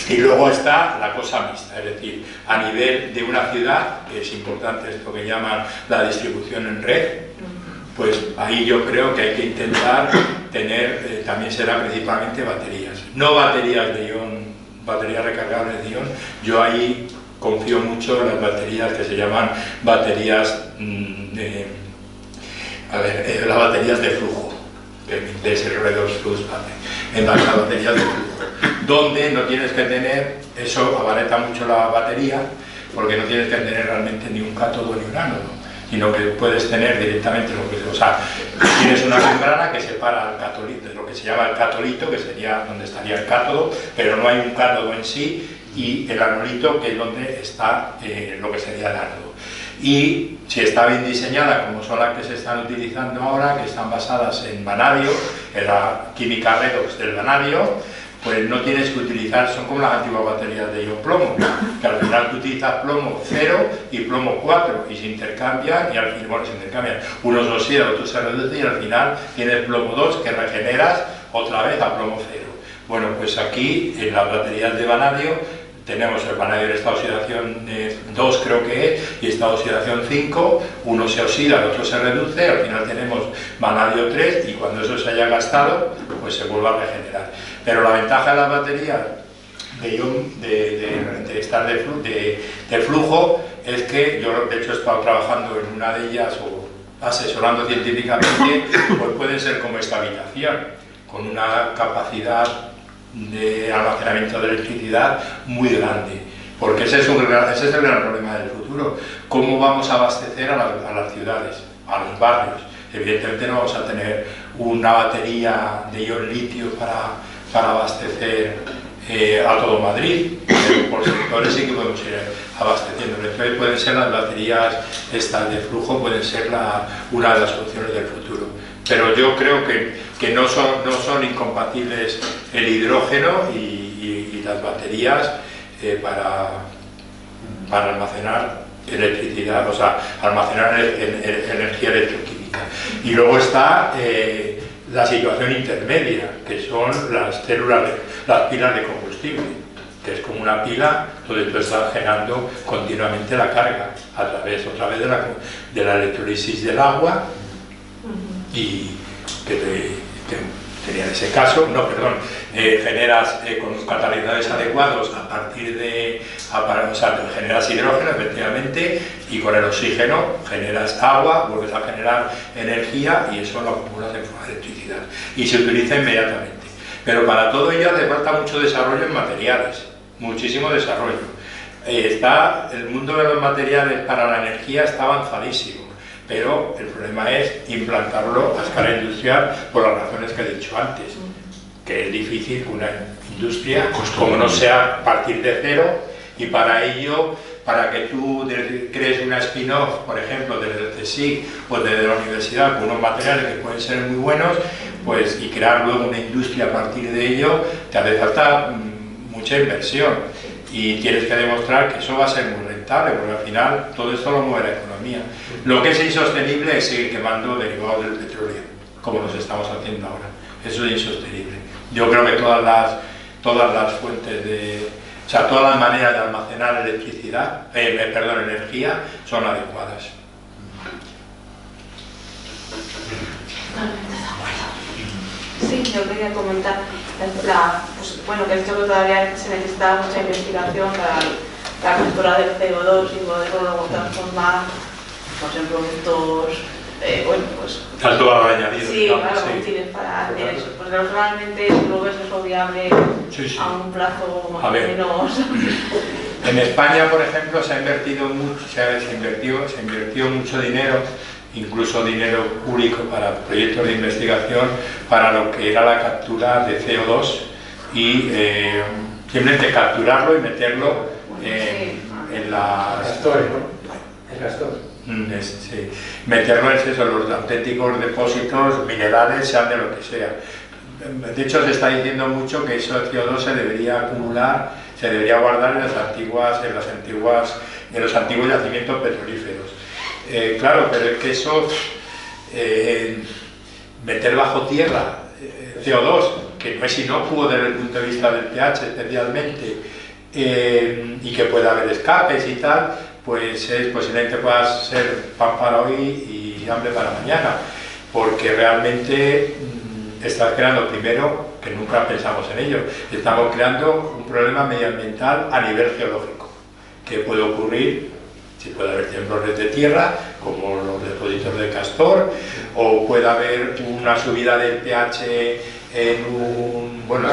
Y luego está la cosa mixta, es decir, a nivel de una ciudad, que es importante esto que llaman la distribución en red, pues ahí yo creo que hay que intentar tener, también será principalmente baterías. No baterías de ion, baterías recargables de ion, yo ahí confío mucho en las baterías que se llaman baterías las baterías de flujo, que es el redox flux en las baterías de flujo, donde no tienes que tener, eso abarata mucho la batería, porque no tienes que tener realmente ni un cátodo ni un ánodo, sino que puedes tener directamente o sea, tienes una membrana que separa el catolito, lo que se llama el catolito, que sería donde estaría el cátodo, pero no hay un cátodo en sí, y el anolito, que es donde está lo que sería el ánodo. Y si está bien diseñada, como son las que se están utilizando ahora, que están basadas en vanadio, en la química redox del vanadio, pues no tienes que utilizar, son como las antiguas baterías de ion plomo, que al final tú utilizas plomo 0 y plomo 4 y se intercambian, y al final, bueno, se intercambian, uno se oxida, otro se reduce y al final tienes plomo 2 que regeneras otra vez a plomo 0. Bueno, pues aquí en las baterías de vanadio tenemos el vanadio en esta oxidación 2 creo que es, y esta oxidación 5, uno se oxida, el otro se reduce, al final tenemos vanadio 3 y cuando eso se haya gastado, pues se vuelve a regenerar. Pero la ventaja de las baterías de estar de flujo es que yo de hecho he estado trabajando en una de ellas o asesorando científicamente, pues pueden ser como esta habitación, con una capacidad de almacenamiento de electricidad muy grande, porque ese es el gran problema del futuro. ¿Cómo vamos a abastecer a las ciudades, a los barrios? Evidentemente no vamos a tener una batería de ion litio para abastecer a todo Madrid, pero por sectores sí que podemos ir abasteciendo. Entonces pueden ser las baterías estas de flujo, pueden ser una de las soluciones del futuro. Pero yo creo que no son incompatibles el hidrógeno y las baterías para almacenar electricidad, o sea, almacenar energía electroquímica. Y luego está la situación intermedia, que son las pilas de combustible, que es como una pila donde tú estás generando continuamente la carga a través otra vez de la electrólisis del agua, y que sería en ese caso, generas con los catalizadores adecuados a partir de, o sea, generas hidrógeno efectivamente, y con el oxígeno generas agua, vuelves a generar energía y eso lo acumulas en forma de electricidad y se utiliza inmediatamente. Pero para todo ello hace falta mucho desarrollo en materiales, muchísimo desarrollo. El mundo de los materiales para la energía está avanzadísimo, pero el problema es implantarlo a escala industrial por las razones que he dicho antes, que es difícil que una industria, como no sea partir de cero, y para ello, para que tú crees una spin-off, por ejemplo, desde el CSIC o desde la universidad, con unos materiales que pueden ser muy buenos, pues, y crear luego una industria a partir de ello, te hace falta mucha inversión. Y tienes que demostrar que eso va a ser muy rentable, porque al final todo esto lo mueve la economía. Lo que es insostenible es seguir quemando derivados del petróleo, como nos estamos haciendo ahora. Eso es insostenible. Yo creo que todas las fuentes o sea, todas las maneras de almacenar energía son adecuadas. Sí, yo quería comentar, pues, bueno, que esto todavía se necesita mucha investigación la captura del CO2 y poderlo luego transformar pues, en productos, bueno, pues... Alto valor añadido. Sí, digamos, claro, sí. útiles para hacer eso. Pues realmente no ves eso viable Sí. a un plazo más A o ver. menos. En España, por ejemplo, se ha invertido mucho, se invirtió mucho dinero, incluso dinero público para proyectos de investigación para lo que era la captura de CO2 y simplemente capturarlo y meterlo en las... Castor, ¿no? El castor. Sí. Meterlo en eso, los auténticos depósitos minerales, sean de lo que sea. De hecho, se está diciendo mucho que eso CO2 se debería acumular, se debería guardar en los antiguos yacimientos petrolíferos. Claro, pero es que eso, meter bajo tierra CO2, que no es inocuo desde el punto de vista del pH especialmente, y que pueda haber escapes y tal, pues posiblemente pueda ser pan para hoy y hambre para mañana, porque realmente estás creando, primero, que nunca pensamos en ello, estamos creando un problema medioambiental a nivel geológico, que puede ocurrir, si puede haber temblores de tierra, como los depósitos de Castor, o puede haber una subida del pH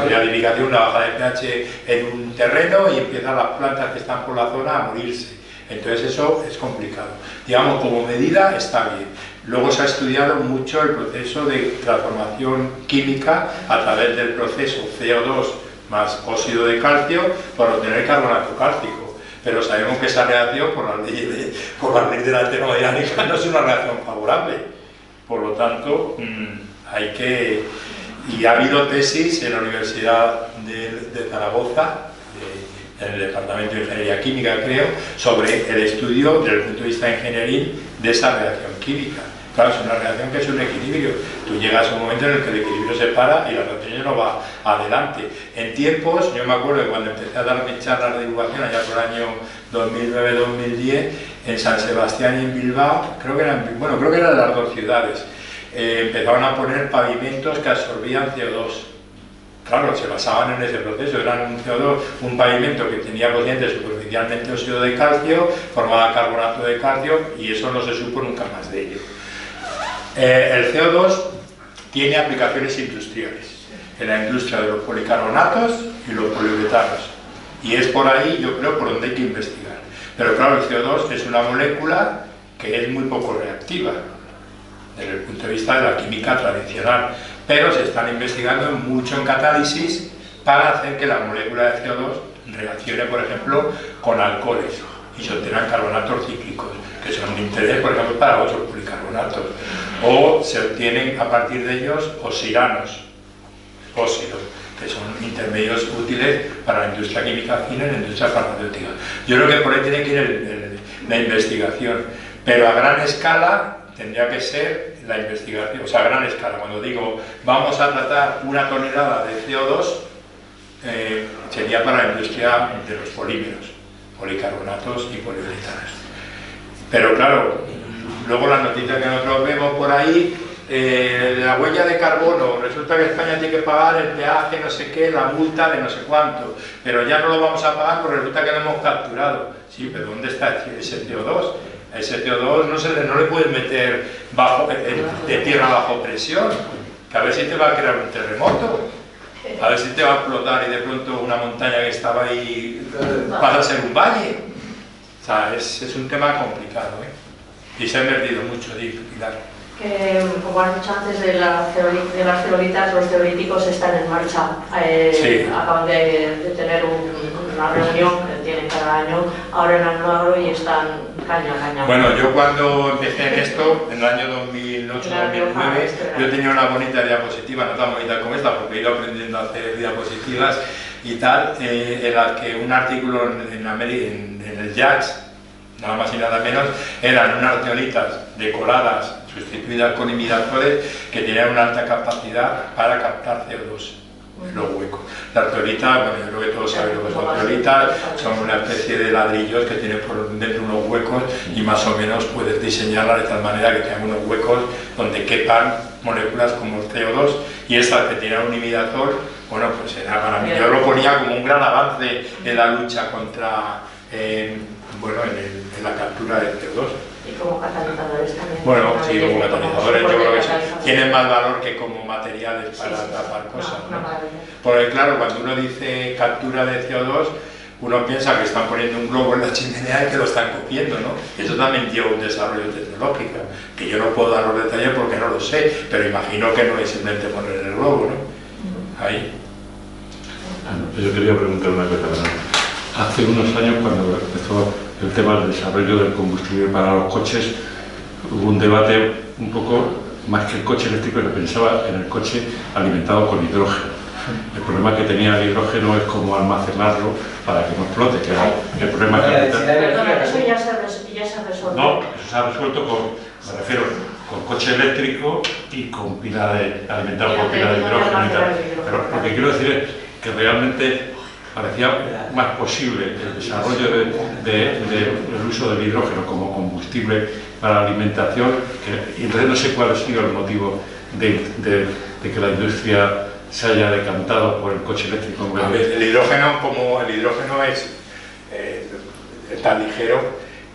sería de irrigación, una bajada de pH en un terreno y empiezan las plantas que están por la zona a morirse. Entonces eso es complicado. Digamos, como medida está bien. Luego se ha estudiado mucho el proceso de transformación química a través del proceso CO2 más óxido de calcio para obtener carbonato cálcico. Pero sabemos que esa reacción, por la ley de la termodinámica, no es una reacción favorable. Por lo tanto, y ha habido tesis en la Universidad de Zaragoza, en el Departamento de Ingeniería Química, creo, sobre el estudio desde el punto de vista ingenieril de esa reacción química. Claro, es una reacción que es un equilibrio. Tú llegas a un momento en el que el equilibrio se para y la reacción ya no va adelante. En tiempos, yo me acuerdo que cuando empecé a dar mis charlas de divulgación, allá por el año 2009-2010, en San Sebastián y en Bilbao, creo que eran de las dos ciudades, empezaron a poner pavimentos que absorbían CO2. Claro, se basaban en ese proceso, eran un pavimento que tenía cociente superficialmente óxido de calcio, formaba carbonato de calcio y eso no se supo nunca más de ello. El CO2 tiene aplicaciones industriales, en la industria de los policarbonatos y los poliuretanos, y es por ahí, yo creo, por donde hay que investigar. Pero claro, el CO2 es una molécula que es muy poco reactiva, desde el punto de vista de la química tradicional, pero se están investigando mucho en catálisis para hacer que la molécula de CO2 reaccione, por ejemplo, con alcoholes y se obtengan carbonatos cíclicos, que son de interés, por ejemplo, para otros policarbonatos, o se obtienen a partir de ellos oxiranos, óxidos, que son intermedios útiles para la industria química fina y la industria farmacéutica. Yo creo que por ahí tiene que ir la investigación, pero a gran escala tendría que ser la investigación, o sea, a gran escala. Cuando digo vamos a tratar una tonelada de CO2, sería para la industria de los polímeros, policarbonatos y poliuretanos. Pero claro, luego las noticias que nosotros vemos por ahí, la huella de carbono, resulta que España tiene que pagar el peaje, no sé qué, la multa de no sé cuánto, pero ya no lo vamos a pagar porque resulta que lo hemos capturado. Sí, pero ¿dónde está ese CO2? A ese CO2 no le puedes meter de tierra bajo presión, que a ver si te va a crear un terremoto, a ver si te va a explotar y de pronto una montaña que estaba ahí pasa a ser un valle. O sea, es un tema complicado, y se ha invertido mucho, Pilar. Como has dicho antes, de las ceolitas, los ceolíticos están en marcha. Sí. Acaban de tener una reunión que tienen cada año ahora en Almagro y están caña a caña. Bueno, yo cuando empecé en esto, en el año 2008-2009, yo tenía una bonita diapositiva, no tan bonita como esta, porque he ido aprendiendo a hacer diapositivas y tal, en la que un artículo en el JAX, nada más y nada menos, eran unas zeolitas decoradas, sustituidas con imidatores, que tenían una alta capacidad para captar CO2 en los huecos. Las zeolitas, bueno, yo creo que todos saben lo que son zeolitas, son una especie de ladrillos que tienen por dentro unos huecos y más o menos puedes diseñarlas de tal manera que tengan unos huecos donde quepan moléculas como el CO2, y estas que tienen un imidator, bueno, pues era para mí, yo lo ponía como un gran avance en la lucha contra bueno, en la captura de CO2. Y como catalizadores también. Bueno, sí, como catalizadores yo creo que sí. Catalizadores. Tienen más valor que como materiales para tapar cosas. Una ¿no? maravilla. Porque claro, cuando uno dice captura de CO2, uno piensa que están poniendo un globo en la chimenea y que lo están cogiendo, ¿no? Eso también lleva un desarrollo tecnológico, que yo no puedo dar los detalles porque no lo sé, pero imagino que no es simplemente poner el globo, ¿no? Ahí. Yo quería preguntar una cosa, ¿verdad? Hace unos años, cuando empezó el tema del desarrollo del combustible para los coches, hubo un debate un poco más que el coche eléctrico, que pensaba en el coche alimentado con hidrógeno. El problema que tenía el hidrógeno es cómo almacenarlo para que no explote, que era el problema que Perdona, eso ya se resuelve. no, eso se ha resuelto con, me refiero, con coche eléctrico y con pila de, alimentado con pila de hidrógeno y tal. Pero lo que quiero decir es que realmente parecía más posible el desarrollo del uso del hidrógeno como combustible para la alimentación, y entonces no sé cuál ha sido el motivo de que la industria se haya decantado por el coche eléctrico. A ver, el hidrógeno es tan ligero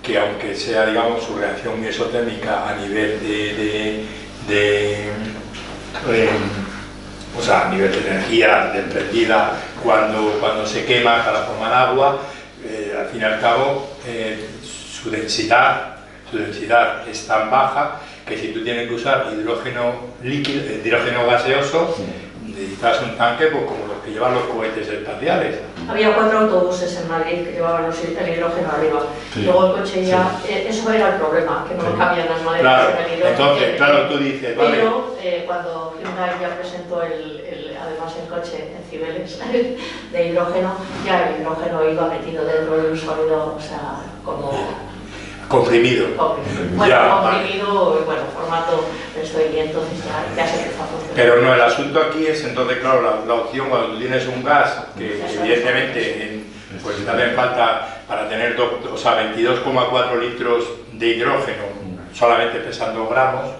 que, aunque sea, digamos, su reacción isotérmica a nivel o sea, a nivel de energía desprendida cuando se quema para formar agua, al fin y al cabo su densidad es tan baja que si tú tienes que usar hidrógeno líquido, hidrógeno gaseoso, necesitas un tanque pues, como los que llevan los cohetes espaciales. Había 4 autobuses en Madrid que llevaban el hidrógeno arriba. Sí. Luego el coche ya, eso era el problema, que no cabían las maletas Claro, en el hidrógeno. entonces, claro, tú dices, vale. Pero cuando Hyundai ya presentó además el coche en Cibeles de hidrógeno, ya el hidrógeno iba metido dentro de un sólido, o sea, como... comprimido. Bueno, Ya, comprimido, bueno, formato esto, y entonces ya se empezó a funcionar. Pero no, el asunto aquí es, entonces, claro, la opción cuando tú tienes un gas que evidentemente pues te hace falta para tener 22,4 litros de hidrógeno solamente pesando gramos,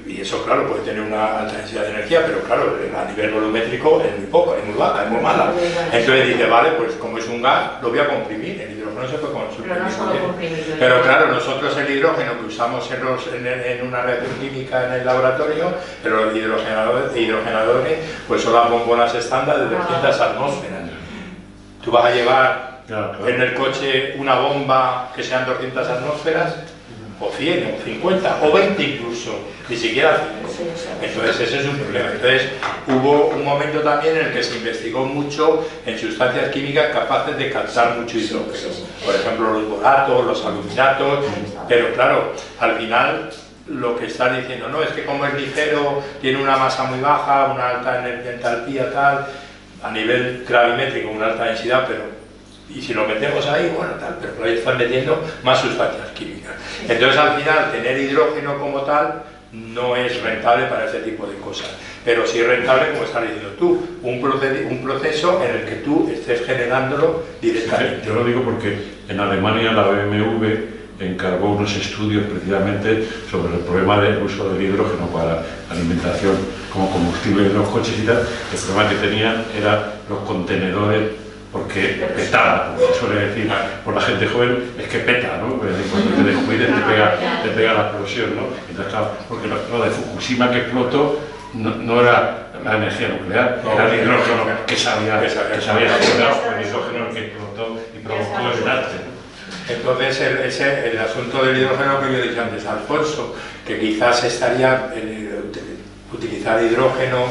y eso, claro, puede tener una alta densidad de energía, pero claro, a nivel volumétrico es muy poco, es muy baja, es muy mala. Entonces dice, vale, pues como es un gas, lo voy a comprimir, el hidrógeno se puede consumir. Pero no solo comprimir. Pero claro, nosotros el hidrógeno que usamos en una reacción química en el laboratorio, pero los hidrogenadores, pues son las bombonas estándar de 200 atmósferas. Tú vas a llevar en el coche una bomba que sean 200 atmósferas, o 100, o 50, o 20 incluso, ni siquiera 5. Entonces ese es un problema. Entonces hubo un momento también en el que se investigó mucho en sustancias químicas capaces de captar mucho hidrógeno. Por ejemplo, los boratos, los aluminatos, pero claro, al final lo que estás diciendo, no, es que como es ligero, tiene una masa muy baja, una alta entalpía tal, a nivel gravimétrico, una alta densidad, pero y si lo metemos ahí, bueno, tal, pero ahí están metiendo más sustancias químicas. Entonces, al final, tener hidrógeno como tal no es rentable para ese tipo de cosas, pero sí es rentable, como estás diciendo tú, un proceso en el que tú estés generándolo directamente. Yo lo digo porque en Alemania la BMW encargó unos estudios precisamente sobre el problema del uso del hidrógeno para alimentación como combustible de los coches y tal. El problema que tenían eran los contenedores, porque petaba, como se suele decir por la gente joven, es que peta, ¿no? Cuando te descuides te pega la explosión, ¿no? Entonces, claro, porque lo de Fukushima que explotó no era la energía nuclear, era el hidrógeno que se había generado, el hidrógeno que explotó y provocó el desastre. Entonces, el asunto del hidrógeno que yo dije antes, Alfonso, que quizás estaría utilizar hidrógeno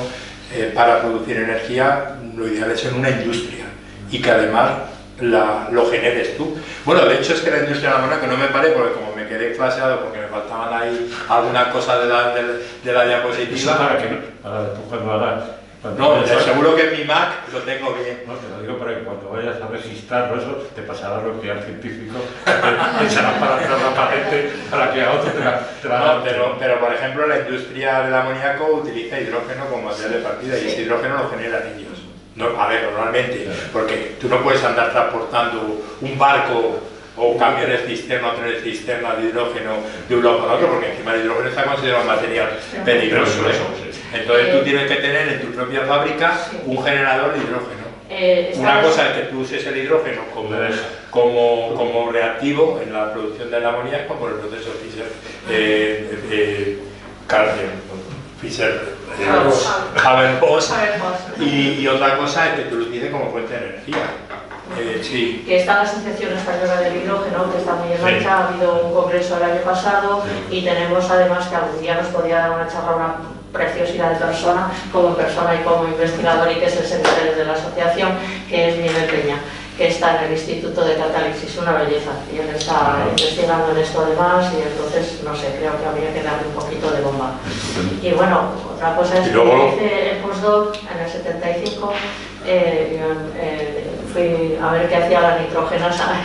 para producir energía, lo ideal es en una industria y que además lo generes tú. Bueno, de hecho es que la industria de la mona, que no me paré porque como me quedé flasheado porque me faltaban ahí algunas cosas de la diapositiva. Eso para después cuando hagas. No, seguro que en mi Mac lo tengo bien. No, te lo digo para que cuando vayas a registrarlo eso, te pasará lo que al científico te echarán para atrás la patente para que a otro te la no, pero por ejemplo la industria del amoníaco utiliza hidrógeno como material de partida y ese hidrógeno lo generan ellos. No, a ver, normalmente, porque tú no puedes andar transportando un barco o camiones cisterna o trenes cisterna de hidrógeno de un lado para otro, porque encima el hidrógeno está considerado un material peligroso. Entonces tú tienes que tener en tu propia fábrica un generador de hidrógeno. Una cosa es que tú uses el hidrógeno como reactivo en la producción del amoníaco por el proceso Fischer-Haber-Bosch. Y otra cosa es que tú lo utilices como fuente de energía. Sí. Que está la Asociación Española del Hidrógeno, que está muy en marcha, ha habido un congreso el año pasado y tenemos además que algún día nos podría dar una charla, una preciosidad de persona, como persona y como investigador, y que es el secretario de la asociación, que es Miguel Peña, que está en el Instituto de Catálisis, una belleza, y él está investigando en esto además, y entonces, no sé, creo que habría que darle un poquito de bomba. Y bueno, otra cosa es que hice el postdoc en el 75, fui a ver qué hacía la nitrógenasa.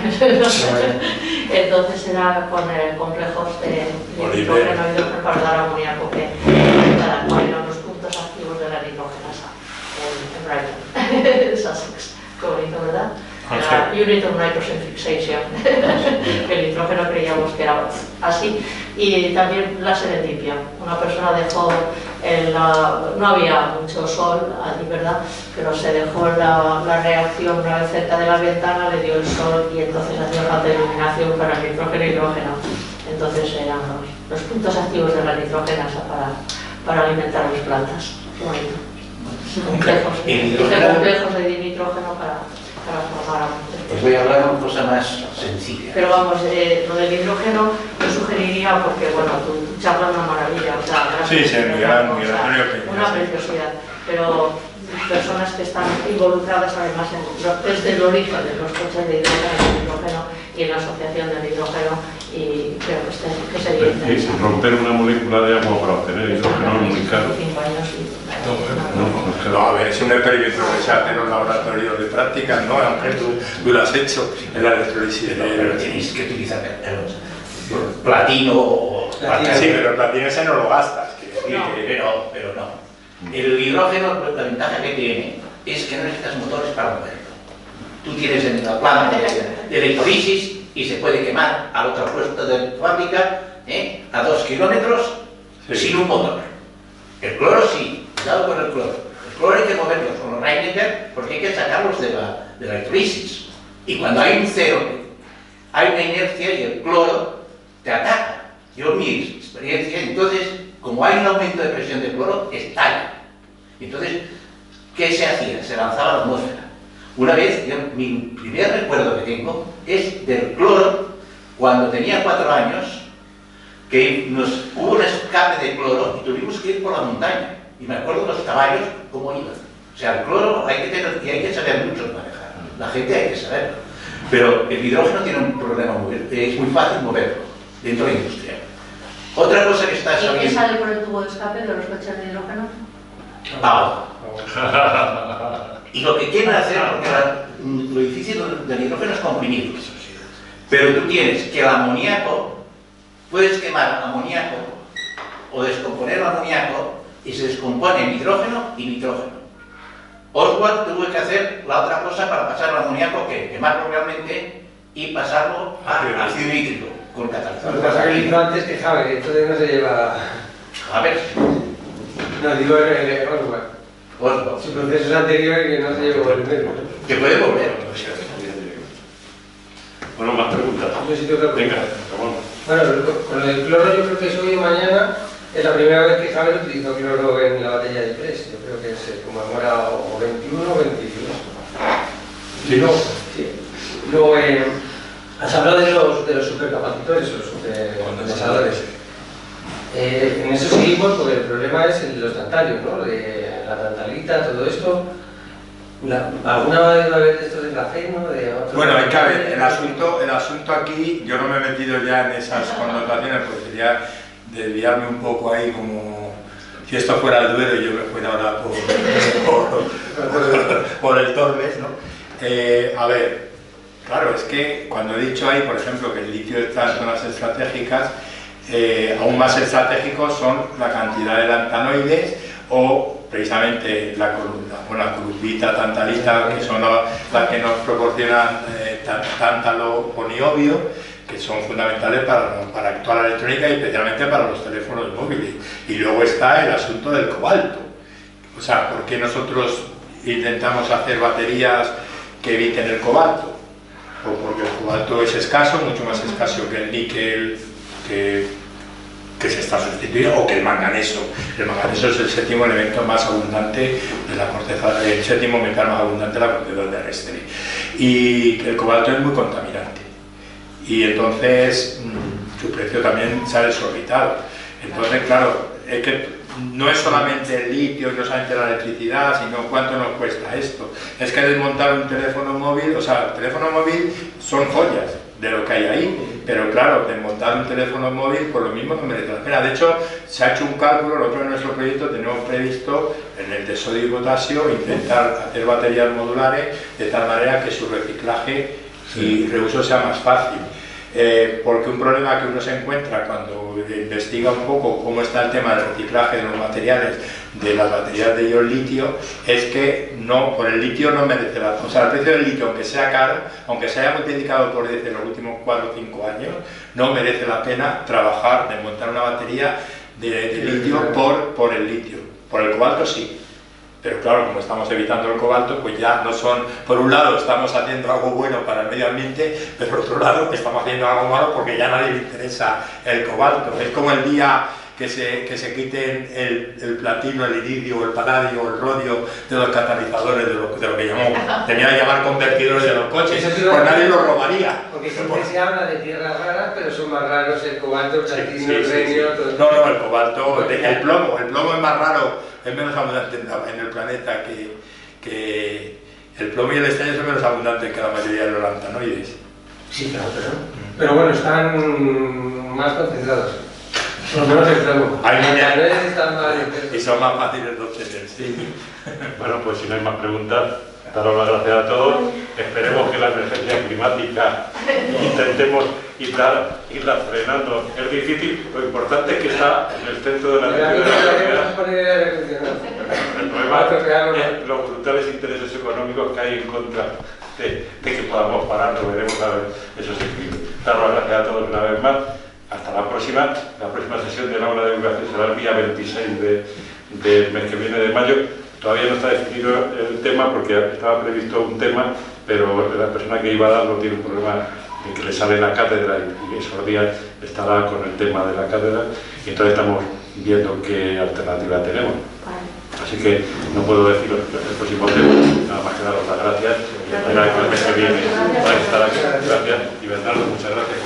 Entonces era con complejos de nitrógeno y hidrógeno para dar amoníaco, que cuáles eran los puntos activos de la nitrógenasa en Brighton, Sussex, como bonito, ¿verdad? Era Unit of Nitrogen Fixation. El nitrógeno creíamos que era así. Y también la serendipia. Una persona dejó, no había mucho sol allí, ¿verdad? Pero se dejó la reacción una vez cerca de la ventana, le dio el sol y entonces hacía falta de iluminación para el nitrógeno y hidrógeno. Entonces eran los puntos activos de la nitrógenasa para alimentar a las plantas. Qué bonito. Complejos de nitrógeno para formar. Os voy a hablar de una cosa más sencilla. Pero vamos, lo del hidrógeno yo sugeriría, porque bueno, tu charla es una maravilla, o sea, una preciosidad, pero personas que están involucradas además desde el origen de los coches de hidrógeno y en la asociación del hidrógeno, y creo que sería interesante. Romper una molécula de agua para obtener hidrógeno es muy caro. 5 años y... No, a ver, es un experimento que se hace en los laboratorios de prácticas, ¿no? Aunque tú lo has hecho en la electrolisis. Pero tenéis que utilizar platino o... Sí, pero el platino ese no lo gastas. Pero no. El hidrógeno, la ventaja que tiene es que no necesitas motores para moverlo. Tú tienes en la planta de electrolisis y se puede quemar al otro puesto de fábrica a 2 kilómetros sin un motor. El cloro sí, cuidado con el cloro. El cloro hay que moverlos con los Reinecker porque hay que sacarlos de la electrolisis. Y cuando hay un cero, hay una inercia y el cloro te ataca. Yo, mi experiencia, entonces, como hay un aumento de presión de cloro, estalla. Entonces, ¿qué se hacía? Se lanzaba a la atmósfera. Una vez, mi primer recuerdo que tengo es del cloro, cuando tenía 4 años, que hubo un escape de cloro y tuvimos que ir por la montaña. Y me acuerdo de los caballos cómo iban. O sea, el cloro hay que saber mucho manejar. La gente hay que saberlo. Pero el hidrógeno tiene un problema, es muy fácil moverlo dentro de la industria. Otra cosa que está sabiendo... ¿Y qué sale por el tubo de escape de los coches de hidrógeno? Agua. Y lo que quieren hacer, porque lo difícil del hidrógeno es comprimirlo. Pero tú tienes que el amoníaco, puedes quemar amoníaco o descomponer el amoníaco y se descompone en hidrógeno y nitrógeno. Oswald tuvo que hacer la otra cosa para pasar el amoníaco, que quemarlo realmente y pasarlo a ácido nítrico con catalizador. Lo que pasa que he dicho antes que Javier, entonces no se lleva... A ver. No, digo Oswald. Su proceso es anterior y que no se llevó el mismo. Que puede volver. Bueno, más preguntas. Yo sí tengo otra pregunta. Venga, Ramón. Bueno, con el cloro yo creo que es hoy o mañana es la primera vez que Javier utilizó cloro en la batalla de Ypres. Yo creo que se conmemora o 21 o 22. Sí, no. Sí. Luego, has hablado de los supercapacitores, los supercondensadores. En eso seguimos porque el problema es los tantalios, ¿no? De la tantalita, todo esto. ¿Alguna vez va a haber de estos de grafeno? Bueno, hay que ver, el asunto aquí, yo no me he metido ya en esas connotaciones, porque sería desviarme un poco ahí como si esto fuera el Duero y yo me fuera ahora por el Tormes, ¿no? A ver, claro, es que cuando he dicho ahí, por ejemplo, que el litio está en zonas estratégicas, aún más estratégicos son la cantidad de lantanoides o precisamente la columita, tantalita, que son las que nos proporcionan tántalo o niobio, que son fundamentales para actuar la electrónica y especialmente para los teléfonos móviles. Y luego está el asunto del cobalto. O sea, ¿por qué nosotros intentamos hacer baterías que eviten el cobalto? porque el cobalto es escaso, mucho más escaso que el níquel, que se está sustituyendo, o que el manganeso. El manganeso es el séptimo elemento más abundante de la corteza, el séptimo metal más abundante de la corteza terrestre. Y el cobalto es muy contaminante. Y entonces su precio también se ha desorbitado. Entonces, claro, es que no es solamente el litio, no solamente la electricidad, sino cuánto nos cuesta esto. Es que desmontar un teléfono móvil, o sea, el teléfono móvil son joyas de lo que hay ahí, pero claro, desmontar un teléfono móvil por lo mismo no merece la pena. De hecho, se ha hecho un cálculo, nosotros en nuestro proyecto tenemos previsto en el de sodio y potasio intentar hacer baterías modulares de tal manera que su reciclaje y reuso sea más fácil. Porque un problema que uno se encuentra cuando investiga un poco cómo está el tema del reciclaje de los materiales de las baterías de ion litio es que no, por el litio no merece la pena. O sea, el precio del litio, aunque sea caro, aunque se haya multiplicado por 10 en los últimos 4 o 5 años, no merece la pena trabajar, desmontar una batería de litio por el litio. Por el cobalto sí. Pero claro, como estamos evitando el cobalto, pues ya no son, por un lado estamos haciendo algo bueno para el medio ambiente, pero por otro lado estamos haciendo algo malo porque ya a nadie le interesa el cobalto. Es como el día que se quiten el platino, el iridio, el paladio, el rodio de los catalizadores, de lo que llamamos, tenía que llamar convertidores de los coches, pues nadie los robaría. Porque siempre se habla de tierras raras, pero son más raros el cobalto, el platino, el renio... No, el cobalto, el plomo es más raro, es menos abundante en el planeta que el plomo y el estaño son menos abundantes que la mayoría de los lantanoides. Sí, claro, pero bueno, están más concentrados. Por lo menos el plomo. Y son más fáciles de obtener, sí. Bueno, pues si no hay más preguntas, daros las gracias a todos. Esperemos que la emergencia climática intentemos irla frenando. Es difícil, lo importante es que está en el centro de la realidad. El problema es los brutales intereses económicos que hay en contra de que podamos parar. Lo veremos a ver esos equilibrios. Daros las gracias a todos una vez más. Hasta la próxima sesión del aula de divulgación será el día 26 del mes que viene de mayo. Todavía no está definido el tema porque estaba previsto un tema, pero la persona que iba a darlo tiene un problema de que le sale la cátedra y esos días estará con el tema de la cátedra y entonces estamos viendo qué alternativa tenemos. Así que no puedo decir el próximo tema, nada más que daros las gracias y esperar que el mes que viene para estar aquí. Gracias y Bernardo, muchas gracias.